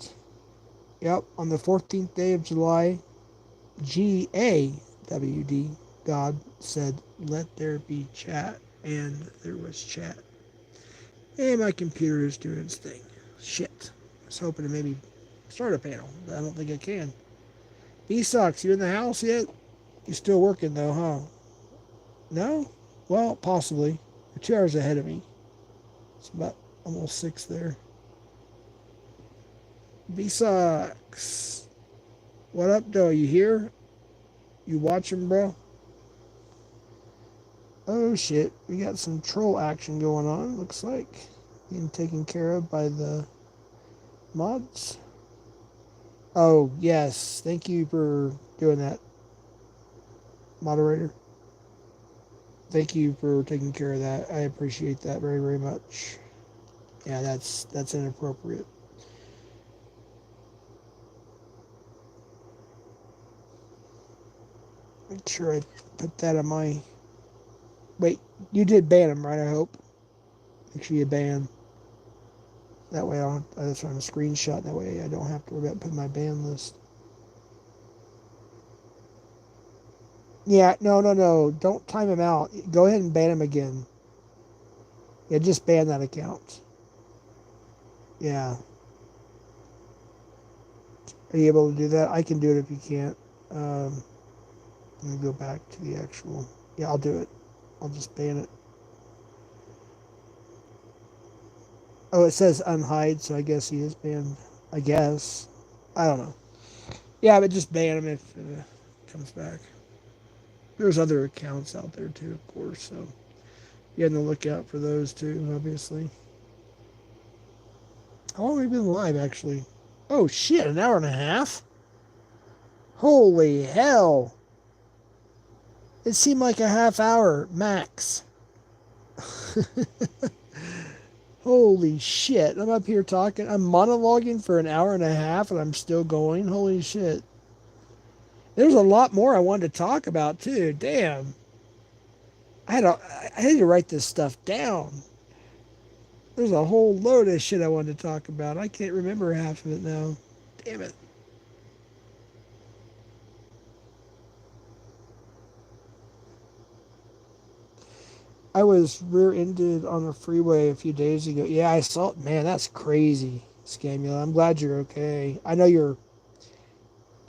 Yep, on the 14th day of July, GaWD, God said, let there be chat. And there was chat. And my computer is doing its thing. Shit. was hoping to maybe start a panel, but I don't think I can. B-Sox, you in the house yet? You still working though, huh? No? Well, possibly. You're 2 hours ahead of me. It's about almost 6 there. B-Sox. What up, though? You here? You watching, bro? Oh, shit. We got some troll action going on, looks like. Being taken care of by the mods. Oh, yes. Thank you for doing that, moderator. Thank you for taking care of that. I appreciate that very, very much. Yeah, that's inappropriate. Make sure I put that on my... Wait, you did ban him, right? I hope. Make sure you ban. That way I just want a screenshot. That way I don't have to worry about putting my ban list. Yeah, no. Don't time him out. Go ahead and ban him again. Yeah, just ban that account. Yeah. Are you able to do that? I can do it if you can't. Let me go back to the actual... Yeah, I'll do it. I'll just ban it. Oh, it says unhide, so I guess he is banned. I guess. I don't know. Yeah, but just ban him if it comes back. There's other accounts out there too, of course, so be on the lookout for those too, obviously. How long have we been live, actually? Oh, shit, an hour and a half? Holy hell. It seemed like a half hour, max. Holy shit. I'm up here talking. I'm monologuing for an hour and a half and I'm still going. Holy shit. There's a lot more I wanted to talk about too. Damn. I had to write this stuff down. There's a whole load of shit I wanted to talk about. I can't remember half of it now. Damn it. I was rear-ended on the freeway a few days ago. Yeah, I saw it. Man, that's crazy, Scamula. I'm glad you're okay. I know you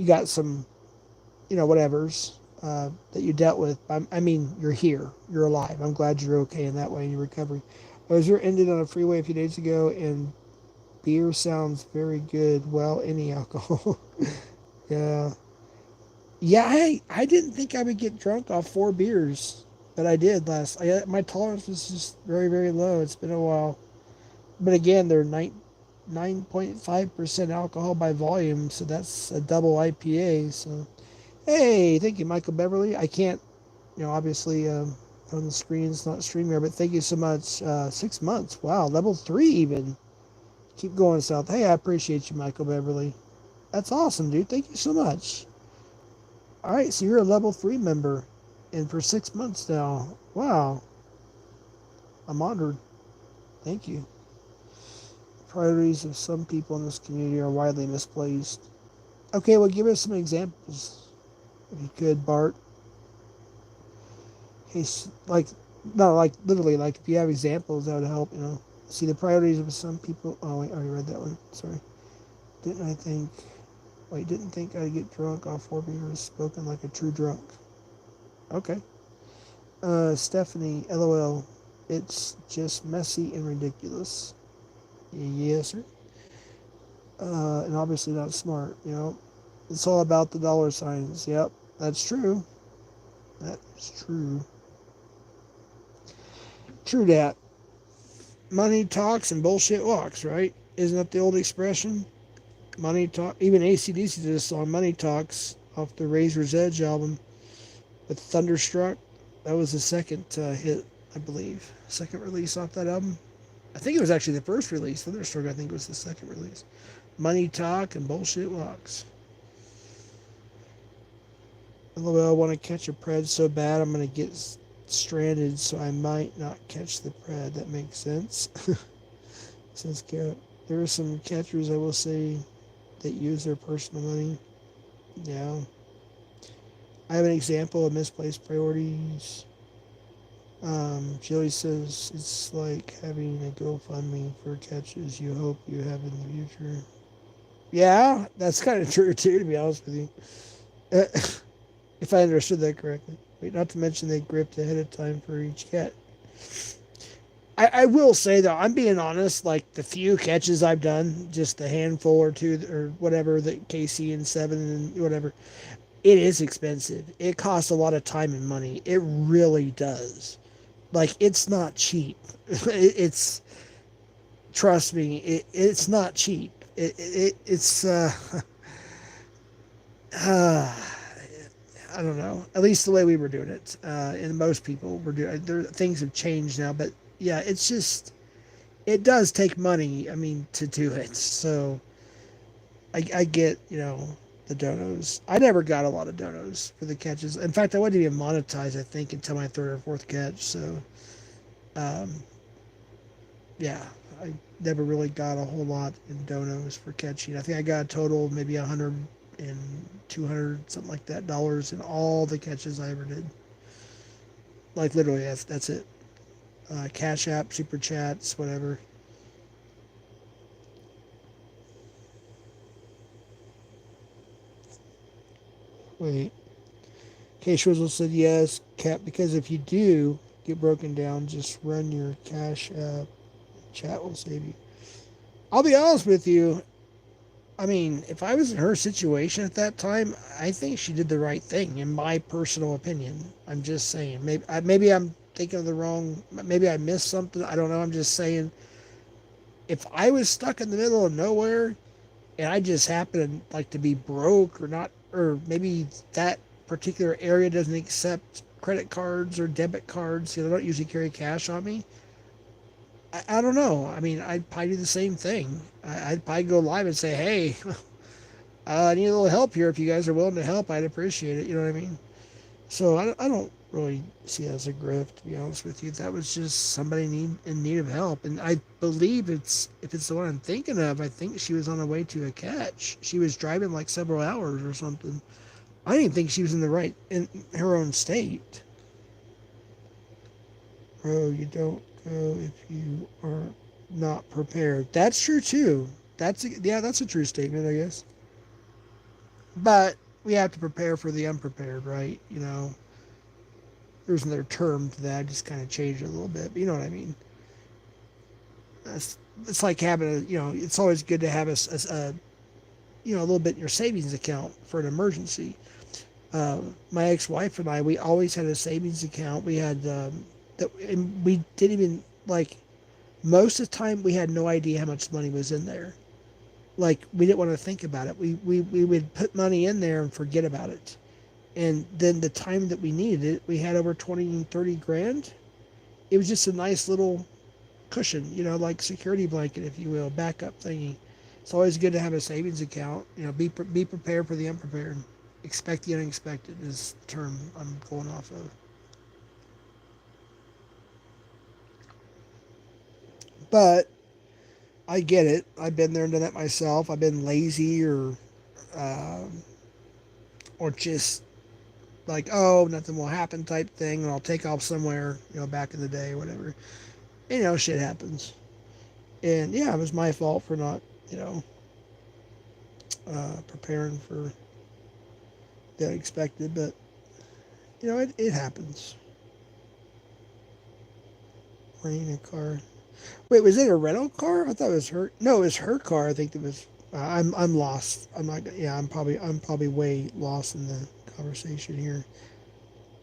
got some, whatevers that you dealt with. I mean, you're here. You're alive. I'm glad you're okay in that way and you're recovering. I was rear-ended on a freeway a few days ago, and beer sounds very good. Well, any alcohol. Yeah. Yeah, I didn't think I would get drunk off 4 beers, but I did my tolerance was just very, very low. It's been a while. But again, they're 9.5% alcohol by volume, so that's a double IPA. So, hey, thank you, Michael Beverly. I can't, obviously, on the screen, it's not streaming here, but thank you so much. 6 months. Wow, level 3 even. Keep going south. Hey, I appreciate you, Michael Beverly. That's awesome, dude. Thank you so much. All right, so you're a level 3 member, and for 6 months now. Wow. I'm honored. Thank you. Priorities of some people in this community are widely misplaced. Okay, well, give us some examples, if you could, Bart. Hey, literally, if you have examples, that would help, See, the priorities of some people... Oh, wait, I already read that one. Sorry. Didn't think I'd get drunk off 4 beers, spoken like a true drunk. Okay. Stephanie, LOL. It's just messy and ridiculous. Yes, sir. And obviously not smart, It's all about the dollar signs. Yep, that's true. That is true. True that. Money talks and bullshit walks, right? Isn't that the old expression? Money talk. Even AC/DC did a song, Money Talks, off the Razor's Edge album with Thunderstruck. That was the second hit, I believe. Second release off that album. I think it was actually the first release. Thunderstruck, I think, was the second release. Money talk and bullshit walks. LOL, want to catch a pred so bad I'm going to get stranded, so I might not catch the pred. That makes sense. Says Garrett. There are some catchers, I will say, that use their personal money. Yeah. I have an example of misplaced priorities. Joey says it's like having a GoFundMe for catches you hope you have in the future. Yeah, that's kind of true too, to be honest with you. Uh, if I understood that correctly. Wait, not to mention they gripped ahead of time for each cat. I will say though, I'm being honest. Like the few catches I've done, just a handful or two or whatever, the KC and seven and whatever, it is expensive. It costs a lot of time and money. It really does. Like it's not cheap. It's trust me, it's not cheap. It's uh, I don't know. At least the way we were doing it, and most people were doing. There things have changed now, but yeah, it's just it does take money. I mean, to do it. So I get the donos. I never got a lot of donos for the catches. In fact, I wouldn't even monetize. I think until my third or fourth catch. So um, yeah, I never really got a whole lot in donos for catching. I think I got a total of maybe 100 and 200 something like that dollars in all the catches I ever did. Like literally, that's it. Cash app, super chats, whatever. Wait, K Shrizzle said yes, Cap. Because if you do get broken down, just run your cash app. Chat will save you. I'll be honest with you. I mean, if I was in her situation at that time, I think she did the right thing, in my personal opinion. I'm just saying. Maybe I'm thinking of the wrong. Maybe I missed something. I don't know. I'm just saying. If I was stuck in the middle of nowhere and I just happen like to be broke or not, or maybe that particular area doesn't accept credit cards or debit cards, I don't usually carry cash on me. I don't know. I mean, I'd probably do the same thing. I'd probably go live and say, hey, I need a little help here. If you guys are willing to help, I'd appreciate it. You know what I mean? So I don't really see it as a grift, to be honest with you. That was just somebody in need of help. And I believe if it's the one I'm thinking of, I think she was on the way to a catch. She was driving like several hours or something. I didn't think she was in her own state. Bro, you don't go if you are not prepared. That's true too. That's a true statement, I guess. But we have to prepare for the unprepared, right? There's another term to that. I just kind of changed it a little bit, but you know what I mean. It's like having it's always good to have a little bit in your savings account for an emergency. My ex-wife and I, we always had a savings account. We had that, and we didn't even like most of the time we had no idea how much money was in there. Like we didn't want to think about it. We would put money in there and forget about it. And then the time that we needed it, we had over 20 and 30 grand. It was just a nice little cushion, like security blanket, if you will, backup thingy. It's always good to have a savings account. Be prepared for the unprepared. Expect the unexpected is the term I'm going off of. But I get it. I've been there and done that myself. I've been lazy um, or just like, oh, nothing will happen type thing, and I'll take off somewhere, back in the day or whatever. And, shit happens. And yeah, it was my fault for not, you know, preparing for the unexpected, but it happens. Renting a car. Wait, was it a rental car? I thought it was her. No, it was her car. I think it was. I'm lost. I'm not. Yeah, I'm probably way lost in the conversation here.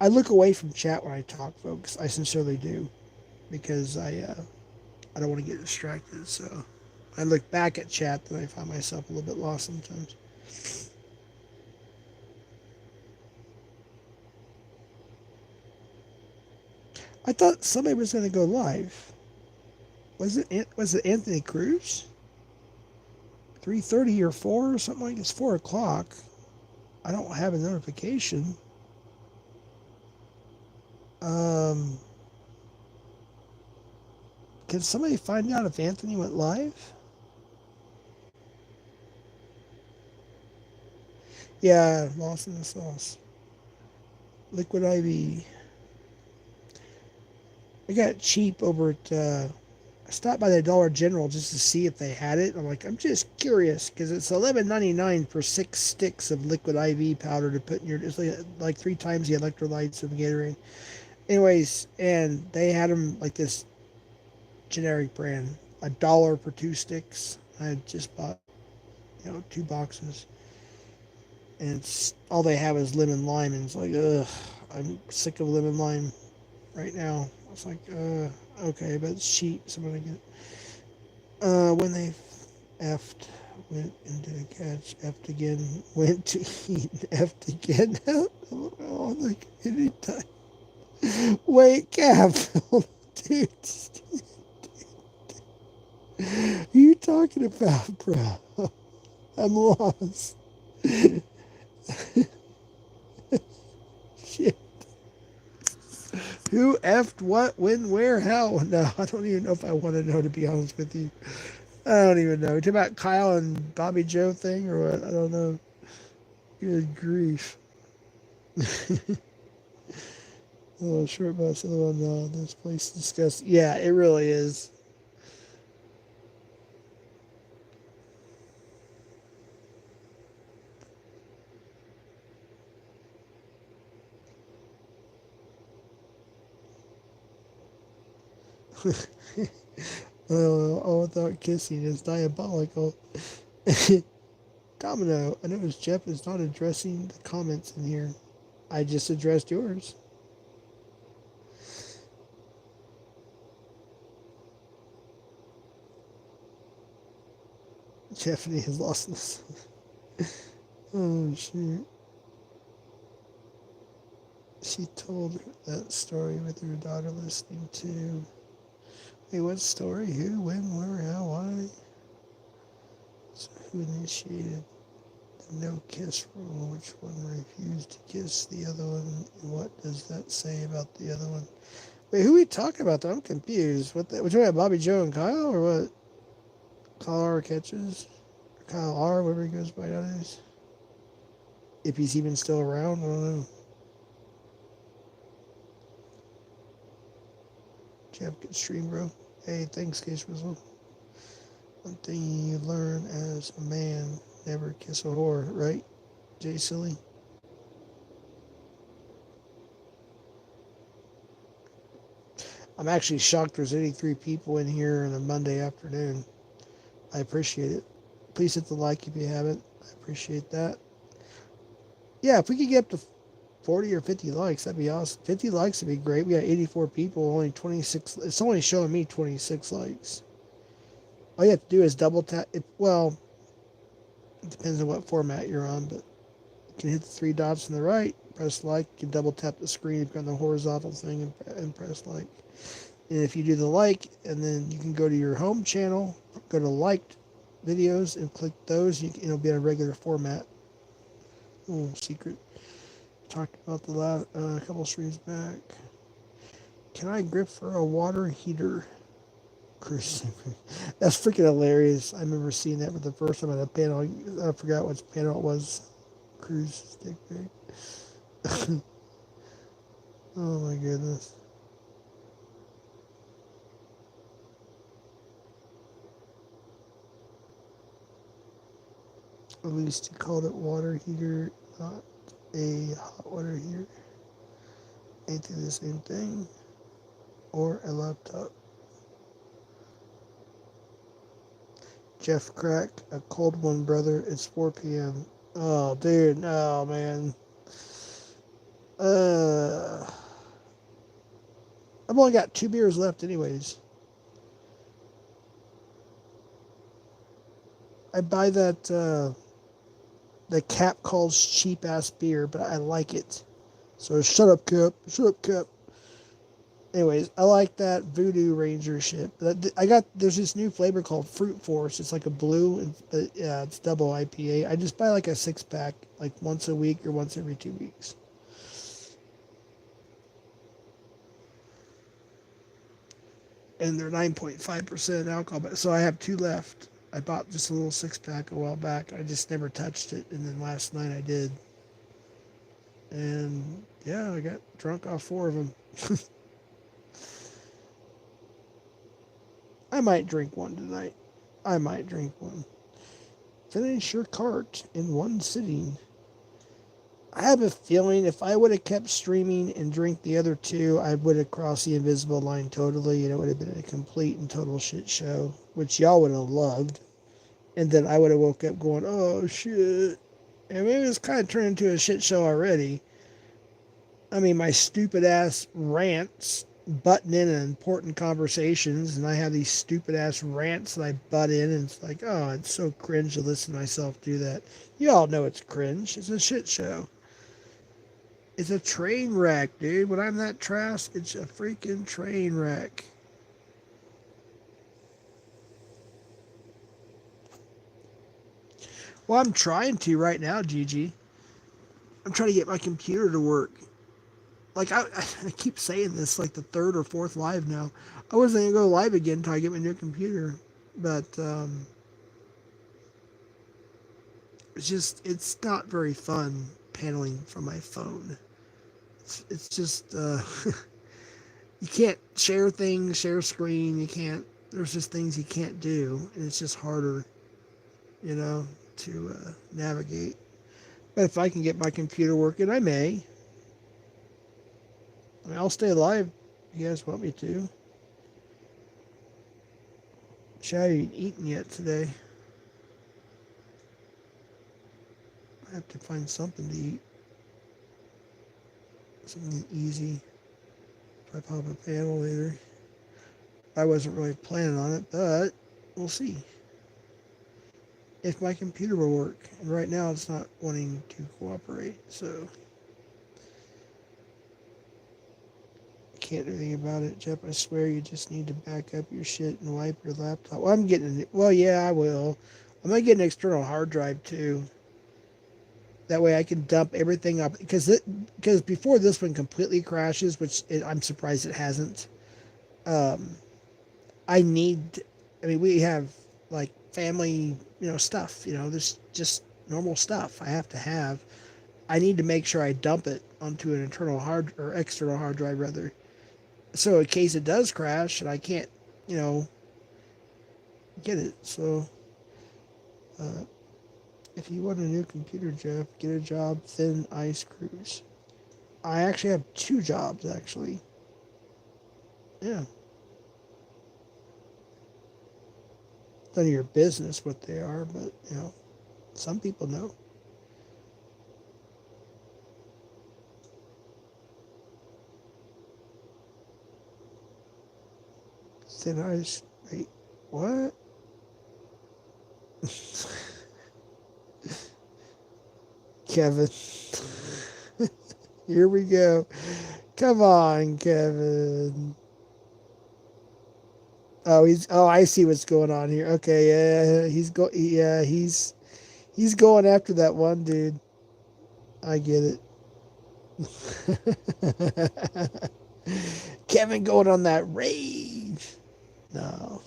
I look away from chat when I talk, folks. I sincerely do, because I don't want to get distracted. So I look back at chat, and I find myself a little bit lost sometimes. I thought somebody was going to go live. Was it Anthony Cruz? 3:30 or 4 or something like it's 4 o'clock. I don't have a notification. Um, can somebody find out if Anthony went live? Yeah, lost in the sauce. Liquid IV. I got it cheap over at. I stopped by the Dollar General just to see if they had it. I'm like, I'm just curious because it's $11.99 for 6 sticks of liquid IV powder to put in your. It's like 3 times the electrolytes of Gatorade. Anyways, and they had them like this generic brand, $1 for 2 sticks. I had just bought 2 boxes, and all they have is lemon lime, and it's like, ugh, I'm sick of lemon lime right now. It's like, okay, but it's cheap, so I'm gonna get. When they effed, went into a catch, effed again, went to eat, effed again. Oh, like anytime. Wait, Cap, dude, who are you talking about, bro? I'm lost. Shit. Who effed what, when, where, how? No, I don't even know if I want to know, to be honest with you. I don't even know. You talking about Kyle and Bobby Joe thing or what? I don't know. Good grief. Oh, short bus, other one. This place disgusting. Yeah, it really is. All without kissing is diabolical. Domino, I noticed Jeff is not addressing the comments in here. I just addressed yours. Stephanie has lost this. Oh, shoot. She told that story with her daughter listening to. Hey, what story? Who, when, where, how, why? So who initiated the no kiss rule? Which one refused to kiss the other one? And what does that say about the other one? Wait, who are we talking about though? I'm confused. What the, we're talking about Bobby Joe and Kyle or what? Kyle R catches? Kyle R, whatever he goes by nowadays. If he's even still around, I don't know. Jeff, good stream, bro. Hey, thanks, Case Whistle. One thing you learn as a man, never kiss a whore, right, Jay Silly? I'm actually shocked there's 83 people in here on a Monday afternoon. I appreciate it. Please hit the like if you haven't. I appreciate that. Yeah, if we could get up to 40 or 50 likes, that'd be awesome. 50 likes would be great. We got 84 people, only 26. It's only showing me 26 likes. All you have to do is double tap. Well, it depends on what format you're on, but you can hit the 3 dots on the right, press like. You can double tap the screen if you're on the horizontal thing and press like. And if you do the like, and then you can go to your home channel, go to liked videos, and click those. It'll be in a regular format. Little secret. Talked about the last couple streams back. Can I grip for a water heater? Chris, that's freaking hilarious. I remember seeing that for the first time at a panel. I forgot which panel it was. Cruise stick break. Oh my goodness. At least he called it water heater, not a hot water heater. Ain't they the same thing? Or a laptop. Jeff Crack, a cold one, brother. It's 4 p.m. Oh, dude, no, man. I've only got 2 beers left, anyways. I buy that the Cap calls cheap ass beer, but I like it. So shut up, Cap. Shut up, Cap. Anyways, I like that Voodoo Ranger shit. There's this new flavor called Fruit Force. It's like a blue, but yeah, it's double IPA. I just buy like a 6-pack, like once a week or once every 2 weeks. And they're 9.5% alcohol, so I have 2 left. I bought just a little 6-pack a while back. I just never touched it, and then last night I did. And yeah, I got drunk off 4 of them. I might drink one tonight. I might drink one. Finish your cart in one sitting. I have a feeling if I would have kept streaming and drink the other two, I would have crossed the invisible line totally, and it would have been a complete and total shit show, which y'all would have loved. And then I would have woke up going, oh shit. And it was kind of turned into a shit show already. I mean, my stupid ass rants butting in important conversations, and I have these stupid ass rants that I butt in, and it's like, oh, it's so cringe to listen to myself do that. You all know it's cringe. It's a shit show. It's a train wreck, dude. When I'm that trash, it's a freaking train wreck. Well, I'm trying to right now, Gigi. I'm trying to get my computer to work. Like, I keep saying this, like the third or fourth live now. I wasn't going to go live again until I get my new computer. But, it's not very fun paneling from my phone. It's just, you can't share things, share screen. You can't, there's just things you can't do. And it's just harder, to navigate. But if I can get my computer working, I may. I mean, I'll stay alive if you guys want me to. I haven't eaten yet today. I have to find something to eat. Something easy. If I pop a panel later. I wasn't really planning on it, but we'll see. If my computer will work. And right now it's not wanting to cooperate, so can't do anything about it, Jeff. I swear you just need to back up your shit and wipe your laptop. Well, I'm getting it. Well, yeah, I will. I'm going to get an external hard drive, too. That way I can dump everything up. Because before this one completely crashes, which I'm surprised it hasn't, I mean, we have, like, family, stuff. There's just normal stuff I have to have. I need to make sure I dump it onto an external hard drive, rather. So in case it does crash and I can't, get it. So if you want a new computer, Jeff, get a job, Thin Ice Cruise. I actually have 2 jobs, actually. Yeah. None of your business what they are, but, some people know. Thin Ice, wait, what? Kevin. Here we go. Come on, Kevin. Oh, I see what's going on here. Okay, yeah, he's going after that one dude. I get it. Kevin going on that rage. No.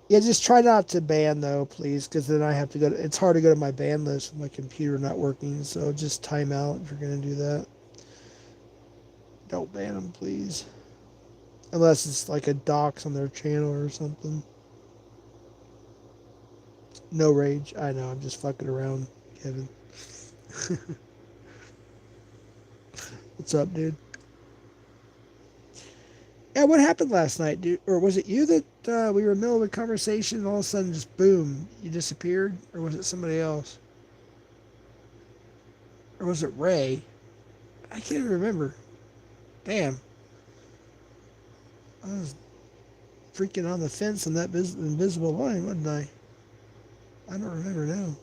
Yeah, just try not to ban, though, please, because then I have to it's hard to go to my ban list with my computer not working, so just time out if you're going to do that. Don't ban them, please. Unless it's like a dox on their channel or something. No rage. I know, I'm just fucking around, Kevin. What's up, dude? Yeah, what happened last night, dude? Or was it you that we were in the middle of a conversation and all of a sudden just boom, you disappeared? Or was it somebody else? Or was it Ray? I can't remember. Damn. I was freaking on the fence on that invisible line, wasn't I? I don't remember now.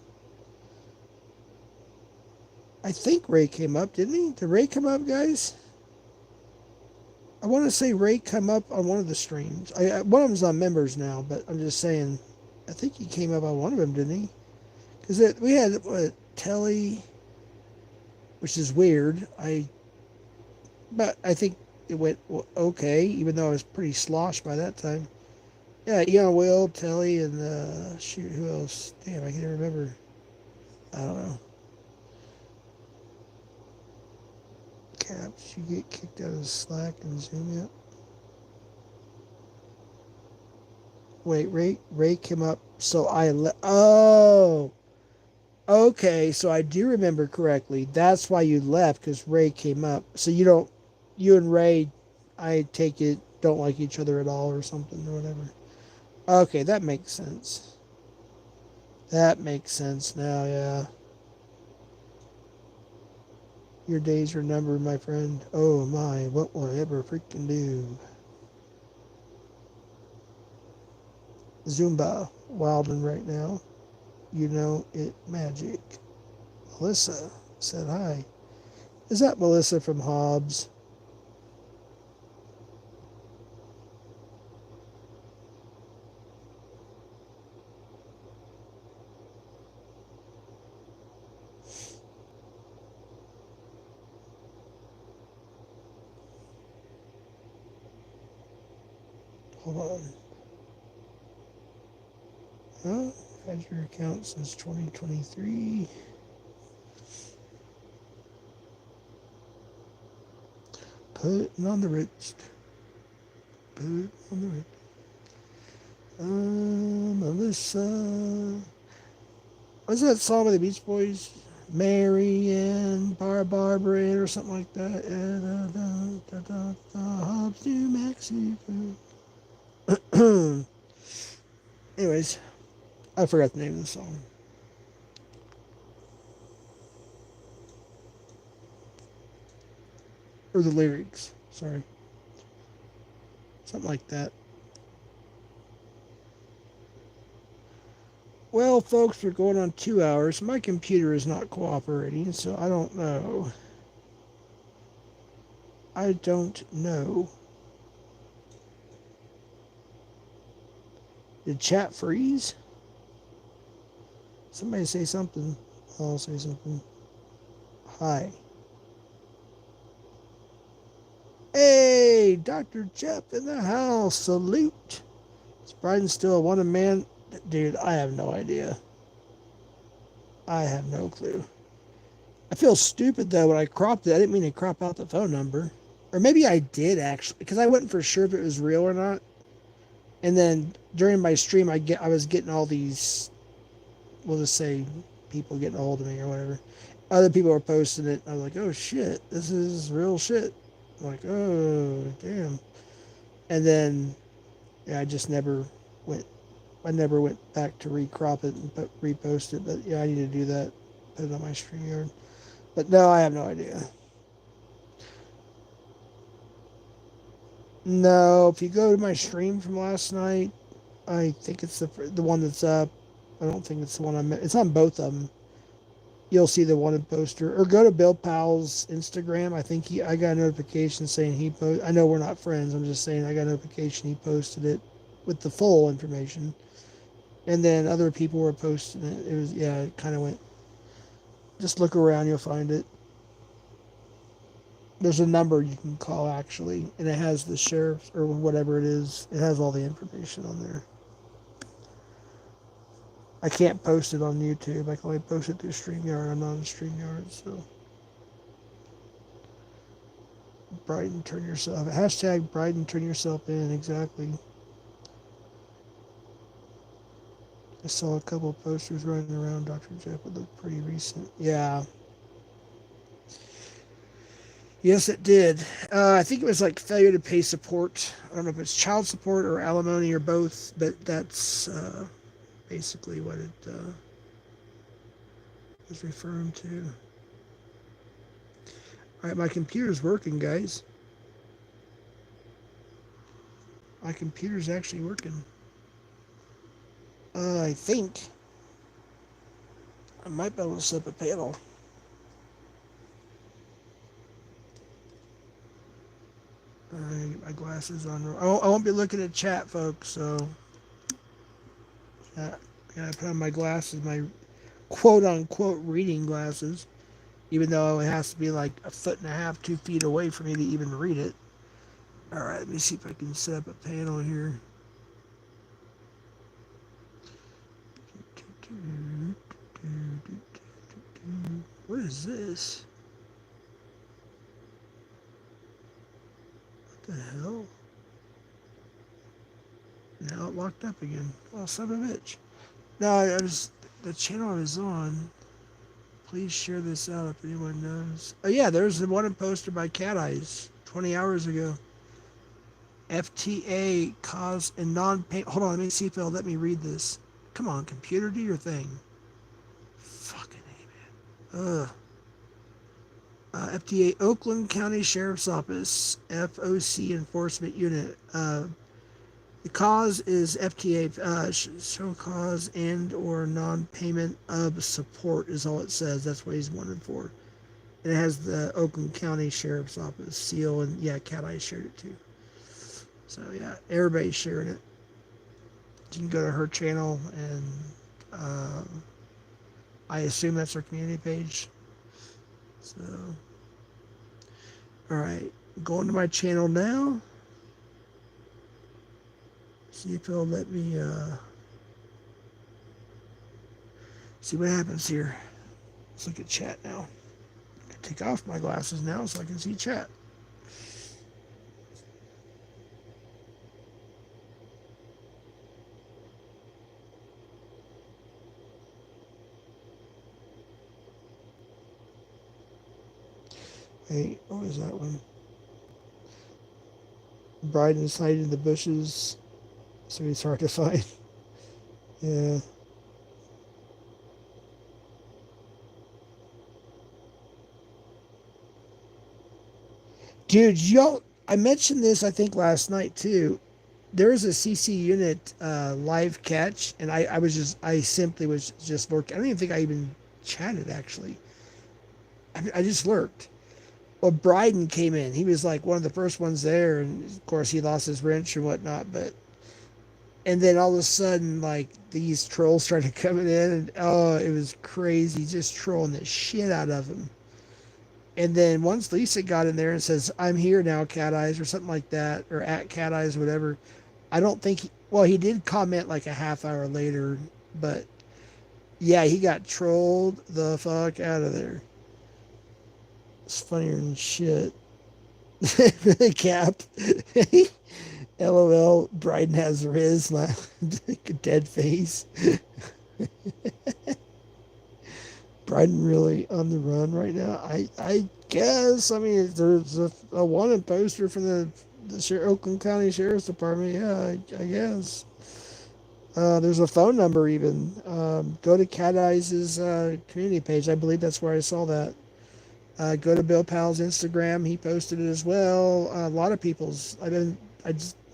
I think Ray came up, didn't he? Did Ray come up, guys? I want to say Ray come up on one of the streams. One of them's on members now, but I'm just saying, I think he came up on one of them, didn't he? Because we had Telly, which is weird. But I think it went okay, even though I was pretty sloshed by that time. Yeah, Will, Telly, and shoot, who else? Damn, I can't remember. I don't know. Caps, you get kicked out of Slack and Zoom yet? Wait, Ray came up, so oh, okay. So I do remember correctly. That's why you left, because Ray came up. So you and Ray, I take it, don't like each other at all or something or whatever. Okay, that makes sense. That makes sense now, yeah. Your days are numbered, my friend. Oh my, what will I ever freaking do? Zumba, wildin' right now. You know it magic. Melissa said hi. Is that Melissa from Hobbs? Hold on. Huh? Had your account since 2023. Putting on the rich. Put on the rich. Melissa. What's that song by the Beach Boys? Mary and Barbara Ann or something like that. Hobbs, New Mexico. Anyways, I forgot the name of the song. Or the lyrics. Sorry. Something like that. Well, folks, we're going on 2 hours. My computer is not cooperating, so I don't know. I don't know. Did chat freeze? Somebody say something. I'll say something. Hi. Hey, Dr. Jeff in the house. Salute. Is Biden still a one-man? Dude, I have no idea. I have no clue. I feel stupid, though, when I cropped it. I didn't mean to crop out the phone number. Or maybe I did, actually, because I wasn't for sure if it was real or not. And then during my stream, I was getting all these, we'll just say, people getting a hold of me or whatever. Other people were posting it. I was like, oh shit, this is real shit. I'm like, oh damn. And then, yeah, I just never went. I never went back to recrop it and repost it. But yeah, I need to do that. Put it on my stream yard. But no, I have no idea. No, if you go to my stream from last night, I think it's the one that's up. I don't think it's the one I'm. It's on both of them. You'll see the wanted poster, or go to Bill Powell's Instagram. I think I got a notification saying he posted. I know we're not friends. I'm just saying I got a notification he posted it with the full information, and then other people were posting it. It was yeah, it kind of went. Just look around, you'll find it. There's a number you can call actually, and it has the sheriff or whatever it is. It has all the information on there. I can't post it on YouTube. I can only post it through StreamYard. I'm not on StreamYard, so. Brighten, turn yourself. Hashtag Brighten, turn yourself in. Exactly. I saw a couple of posters running around. Dr. Jeff would look pretty recent. Yeah. Yes, it did. I think it was like failure to pay support. I don't know if it's child support or alimony or both, but that's basically what it was referring to. All right, my computer's working, guys. My computer's actually working. I think I might be able to set up a panel. All right, get my glasses on. I won't be looking at chat, folks, so I gotta put on my glasses, my quote-unquote reading glasses, even though it has to be like a foot and a half, 2 feet away for me to even read it. All right, let me see if I can set up a panel here. What is this? What the hell? Now it locked up again. Oh, son of a bitch. No, I was the channel I was on. Please share this out if anyone knows. Oh yeah, there's the one posted by Cat Eyes 20 hours ago. FTA cause and non-pay. Hold on, let me see if it'll let me read this. Come on, computer, do your thing. Fucking A, man. Ugh. FTA Oakland County Sheriff's Office, FOC Enforcement Unit. The cause is FTA, show cause and or non-payment of support is all it says. That's what he's wanted for. And it has the Oakland County Sheriff's Office seal, and yeah, Cat Eye shared it too. So yeah, everybody's sharing it. You can go to her channel, and I assume that's her community page. So, all right, going to my channel now. See if it'll let me see what happens here. Let's look at chat now. Take off my glasses now so I can see chat. Hey, what was that one? Bryden's hiding in the bushes, so he's hard to find. Yeah. Dude, y'all, I mentioned this, I think, last night too. There was a CC unit live catch, and I simply was just lurking. I don't even think I even chatted, actually. I just lurked. Well, Bryden came in. He was like one of the first ones there, and of course he lost his wrench and whatnot. But and then all of a sudden, like these trolls started coming in, and oh, it was crazy, just trolling the shit out of him. And then once Lisa got in there and says, "I'm here now, Cat Eyes," or something like that, or at Cat Eyes, whatever. I don't think well, he did comment like a half hour later, but yeah, he got trolled the fuck out of there. It's funnier than shit. Cap. LOL. Bryden has Riz. Dead face. Bryden really on the run right now? I guess. I mean, there's a wanted poster from the Oakland County Sheriff's Department. Yeah, I guess. There's a phone number even. Go to Cat Eyes' community page. I believe that's where I saw that. Go to Bill Powell's Instagram. He posted it as well. A lot of people's.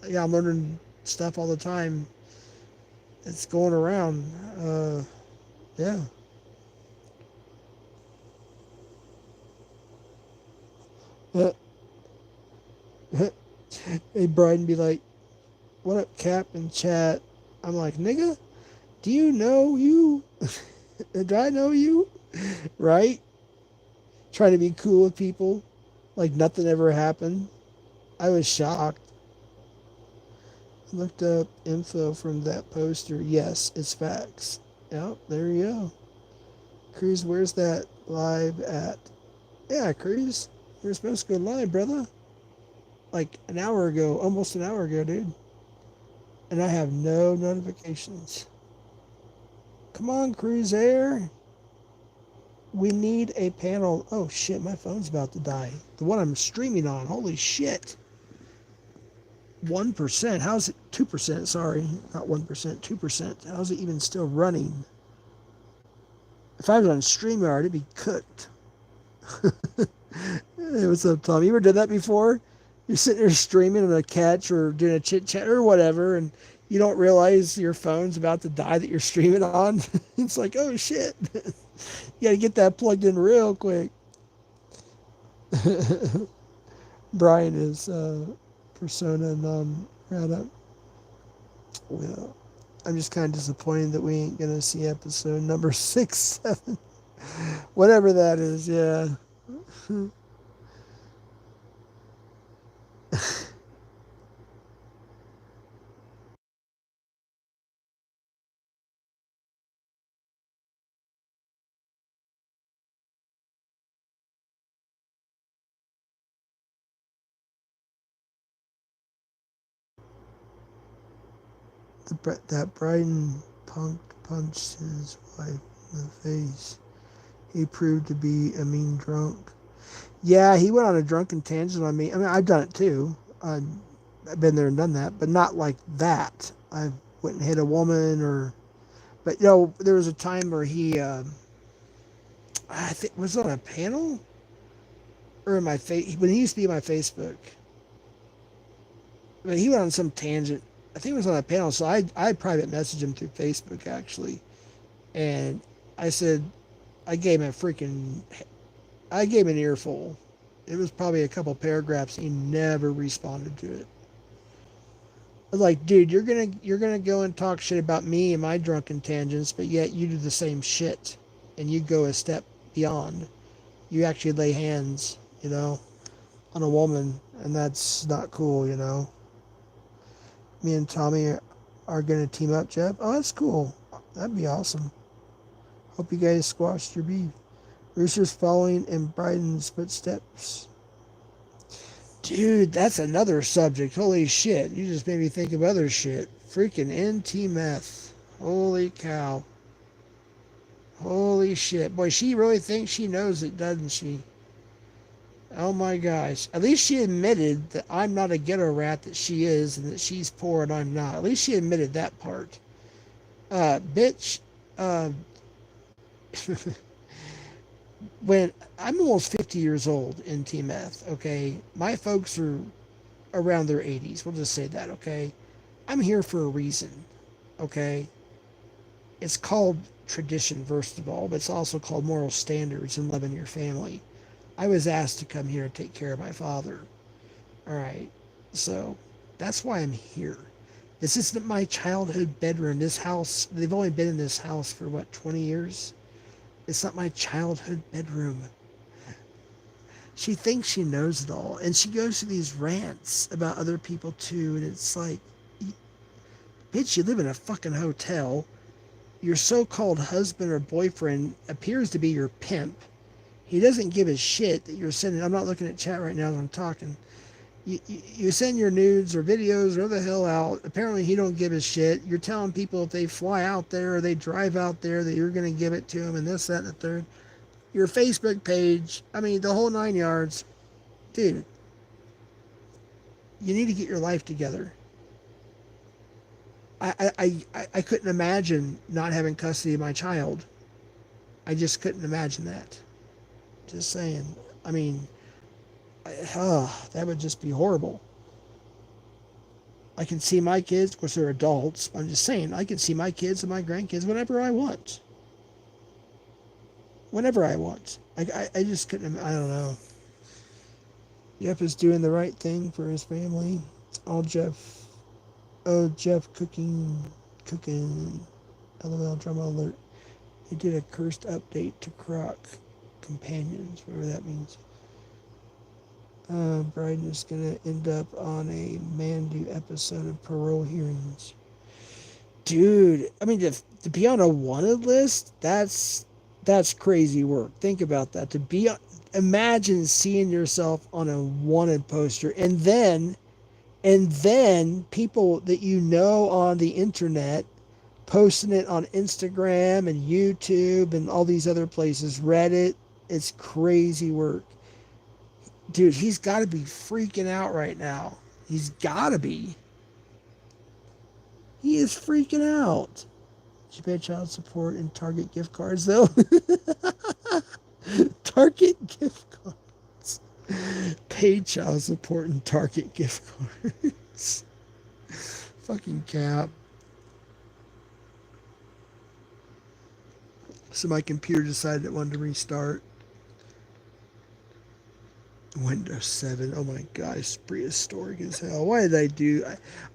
Yeah, I'm learning stuff all the time. It's going around. Yeah. Hey, Brian be like, what up, Cap, in chat? I'm like, nigga, do you know you? Do I know you? Right? Trying to be cool with people. Like nothing ever happened. I was shocked. Looked up info from that poster. Yes, it's facts. Yep, there you go. Cruz, where's that live at? Yeah, Cruz, you're supposed to go live, brother. Like an hour ago, almost an hour ago, dude. And I have no notifications. Come on, Cruz Air. We need a panel. Oh shit, my phone's about to die. The one I'm streaming on. Holy shit. 1%. How's it? 2%. Sorry, not 1%. 2%. How's it even still running? If I was on StreamYard, it'd be cooked. Hey, what's up, Tom? You ever done that before? You're sitting there streaming on a catch or doing a chit chat or whatever, and you don't realize your phone's about to die that you're streaming on. It's like, oh shit. You got to get that plugged in real quick. Brian is persona non grata. Well, I'm just kind of disappointed that we ain't going to see episode number 6, 7, whatever that is. Yeah. that Bryden punk punched his wife in the face. He proved to be a mean drunk. Yeah, he went on a drunken tangent on me. I mean, I've done it too. I've been there and done that, but not like that. I went and hit a woman or. But there was a time where he, I think, was on a panel or in my face when he used to be in my Facebook. But he went on some tangent. I think it was on a panel, so I private messaged him through Facebook actually, and I said I gave him an earful. It was probably a couple paragraphs. He never responded to it. I was like, dude, you're gonna go and talk shit about me and my drunken tangents, but yet you do the same shit, and you go a step beyond. You actually lay hands, on a woman, and that's not cool. Me and Tommy are gonna team up, Jeff. Oh, that's cool. That'd be awesome. Hope you guys squashed your beef. Rooster's following in Biden's footsteps. Dude, that's another subject. Holy shit. You just made me think of other shit. Freaking NT meth. Holy cow. Holy shit. Boy, she really thinks she knows it, doesn't she? Oh my gosh. At least she admitted that I'm not a ghetto rat that she is and that she's poor and I'm not. At least she admitted that part. Bitch. When I'm almost 50 years old in TMF, okay, my folks are around their 80s. We'll just say that, okay? I'm here for a reason, okay? It's called tradition, first of all, but it's also called moral standards and loving your family. I was asked to come here and take care of my father. All right, so that's why I'm here. This isn't my childhood bedroom. This house, they've only been in this house for, 20 years? It's not my childhood bedroom. She thinks she knows it all. And she goes to these rants about other people too. And it's like, bitch, you live in a fucking hotel. Your so-called husband or boyfriend appears to be your pimp. He doesn't give a shit that you're sending. I'm not looking at chat right now as I'm talking. You send your nudes or videos or the hell out. Apparently he don't give a shit. You're telling people if they fly out there or they drive out there that you're going to give it to them and this, that, and the third. Your Facebook page, I mean, the whole 9 yards. Dude, you need to get your life together. I couldn't imagine not having custody of my child. I just couldn't imagine that. Just saying. I mean, that would just be horrible. I can see my kids, of course they're adults. I'm just saying, I can see my kids and my grandkids whenever I want. Whenever I want. I just couldn't, I don't know. Jeff is doing the right thing for his family. Jeff cooking, LOL, drama alert. He did a cursed update to Croc companions, whatever that means. Bryden is going to end up on a Mandu episode of parole hearings. Dude, I mean, to be on a wanted list, that's crazy work. Think about that. Imagine seeing yourself on a wanted poster and then people that you know on the internet posting it on Instagram and YouTube and all these other places, Reddit. It's crazy work. Dude, he's got to be freaking out right now. He's got to be. He is freaking out. Did you pay child support and Target gift cards, though? Target gift cards. Pay child support and Target gift cards. Fucking cap. So my computer decided it wanted to restart. Windows 7. Oh my god, it's prehistoric as hell. Why did I do?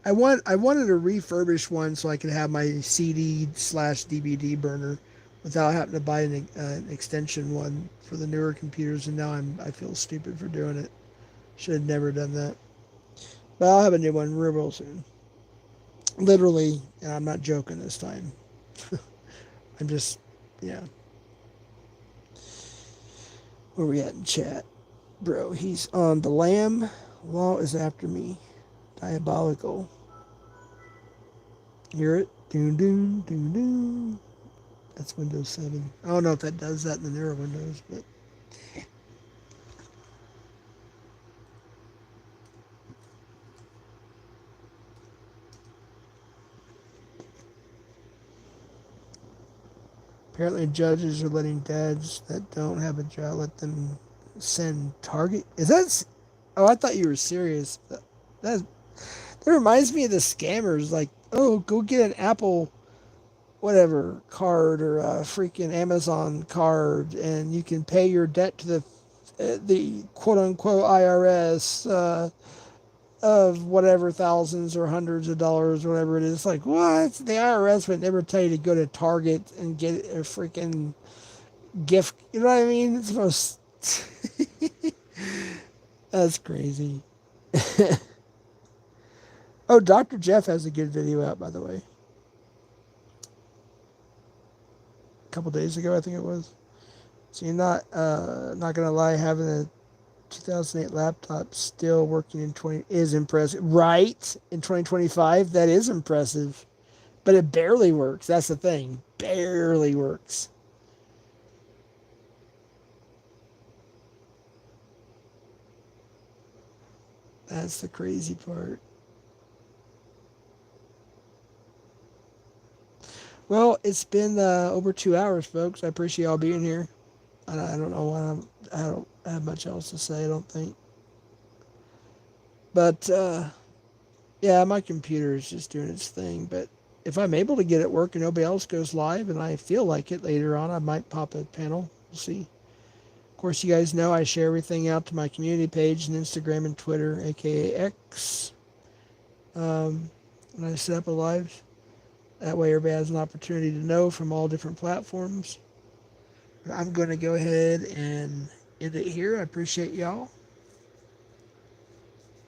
I wanted to refurbish one so I could have my CD/DVD burner without having to buy an extension one for the newer computers, and now I feel stupid for doing it. Should have never done that. But I'll have a new one real soon. Literally, and I'm not joking this time. I'm just, yeah. Where we at in chat? Bro, he's on the lamb. Law is after me. Diabolical. Hear it? Doom, doom, doom, doom. That's Windows 7. I don't know if that does that in the newer Windows, but apparently judges are letting dads that don't have a job let them send Target. Is that? Oh, I thought you were serious. That that reminds me of the scammers. Like, oh, go get an Apple whatever card or a freaking Amazon card, and you can pay your debt to the quote unquote IRS of whatever thousands or hundreds of dollars, whatever it is. Like, what? The IRS would never tell you to go to Target and get a freaking gift. You know what I mean? It's most. That's crazy. Oh, Dr. Jeff has a good video out, by the way. A couple days ago, I think it was. So you're not gonna lie, having a 2008 laptop still working in 20 is impressive, right? In 2025, that is impressive, but it barely works. That's the thing, barely works. That's the crazy part. Well, it's been over 2 hours, folks. I appreciate y'all being here. I don't know why I don't have much else to say. I don't think, but yeah, my computer is just doing its thing. But if I'm able to get it working, nobody else goes live, and I feel like it later on, I might pop a panel. We'll see. Of course, you guys know I share everything out to my community page and Instagram and Twitter, aka X. And I set up a live. That way, everybody has an opportunity to know from all different platforms. I'm going to go ahead and end it here. I appreciate y'all.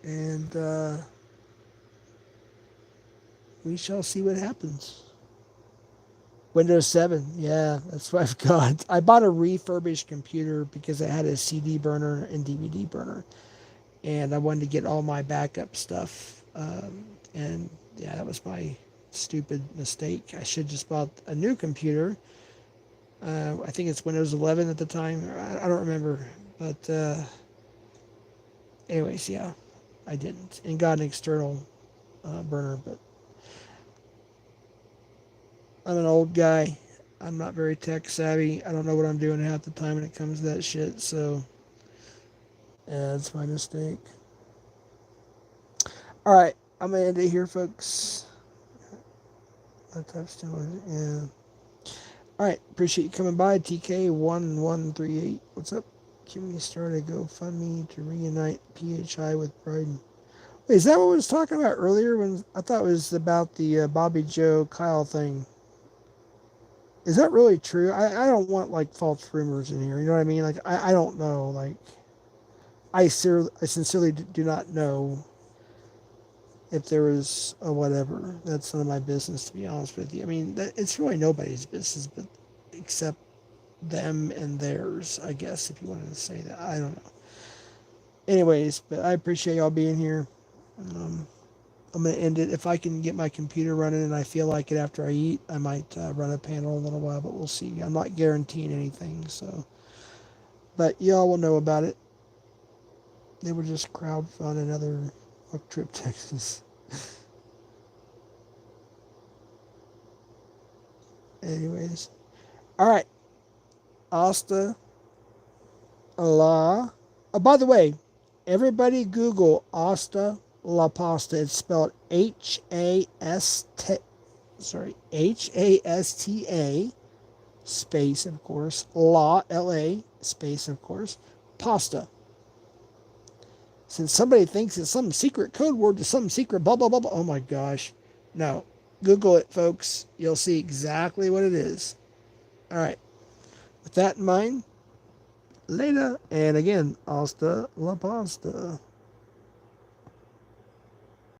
And we shall see what happens. Windows 7, yeah, that's what I've got. I bought a refurbished computer because it had a CD burner and DVD burner. And I wanted to get all my backup stuff. And yeah, that was my stupid mistake. I should just bought a new computer. I think it's Windows 11 at the time. I don't remember. But anyways, yeah, I didn't. And got an external burner, but I'm an old guy. I'm not very tech savvy. I don't know what I'm doing half the time when it comes to that shit. So, yeah, that's my mistake. All right, I'm gonna end it here, folks. That type's still, yeah. All right, appreciate you coming by. TK1138. What's up? Can we start a GoFundMe to reunite PHI with Bryden? Wait, is that what we was talking about earlier? When I thought it was about the Bobby Joe Kyle thing. Is that really true? I don't want like false rumors in here. You know what I mean? Like I don't know. Like I sincerely do not know if there was a whatever. That's none of my business, to be honest with you. I mean, it's really nobody's business, but except them and theirs, I guess, if you wanted to say that. I don't know. Anyways, but I appreciate y'all being here. I'm going to end it. If I can get my computer running and I feel like it after I eat, I might run a panel in a little while, but we'll see. I'm not guaranteeing anything, so. But y'all will know about it. They were just crowdfund another Hook Trip Texas. Anyways. All right. Hasta la. Oh, by the way, everybody Google Hasta La Pasta. It's spelled H-A-S-T. Sorry, H-A-S-T-A space, of course, La, L-A, space, of course, pasta. Since somebody thinks it's some secret code word to some secret blah, blah, blah, blah. Oh my gosh. No. Google it, folks. You'll see exactly what it is. All right. With that in mind, later. And again, hasta la pasta.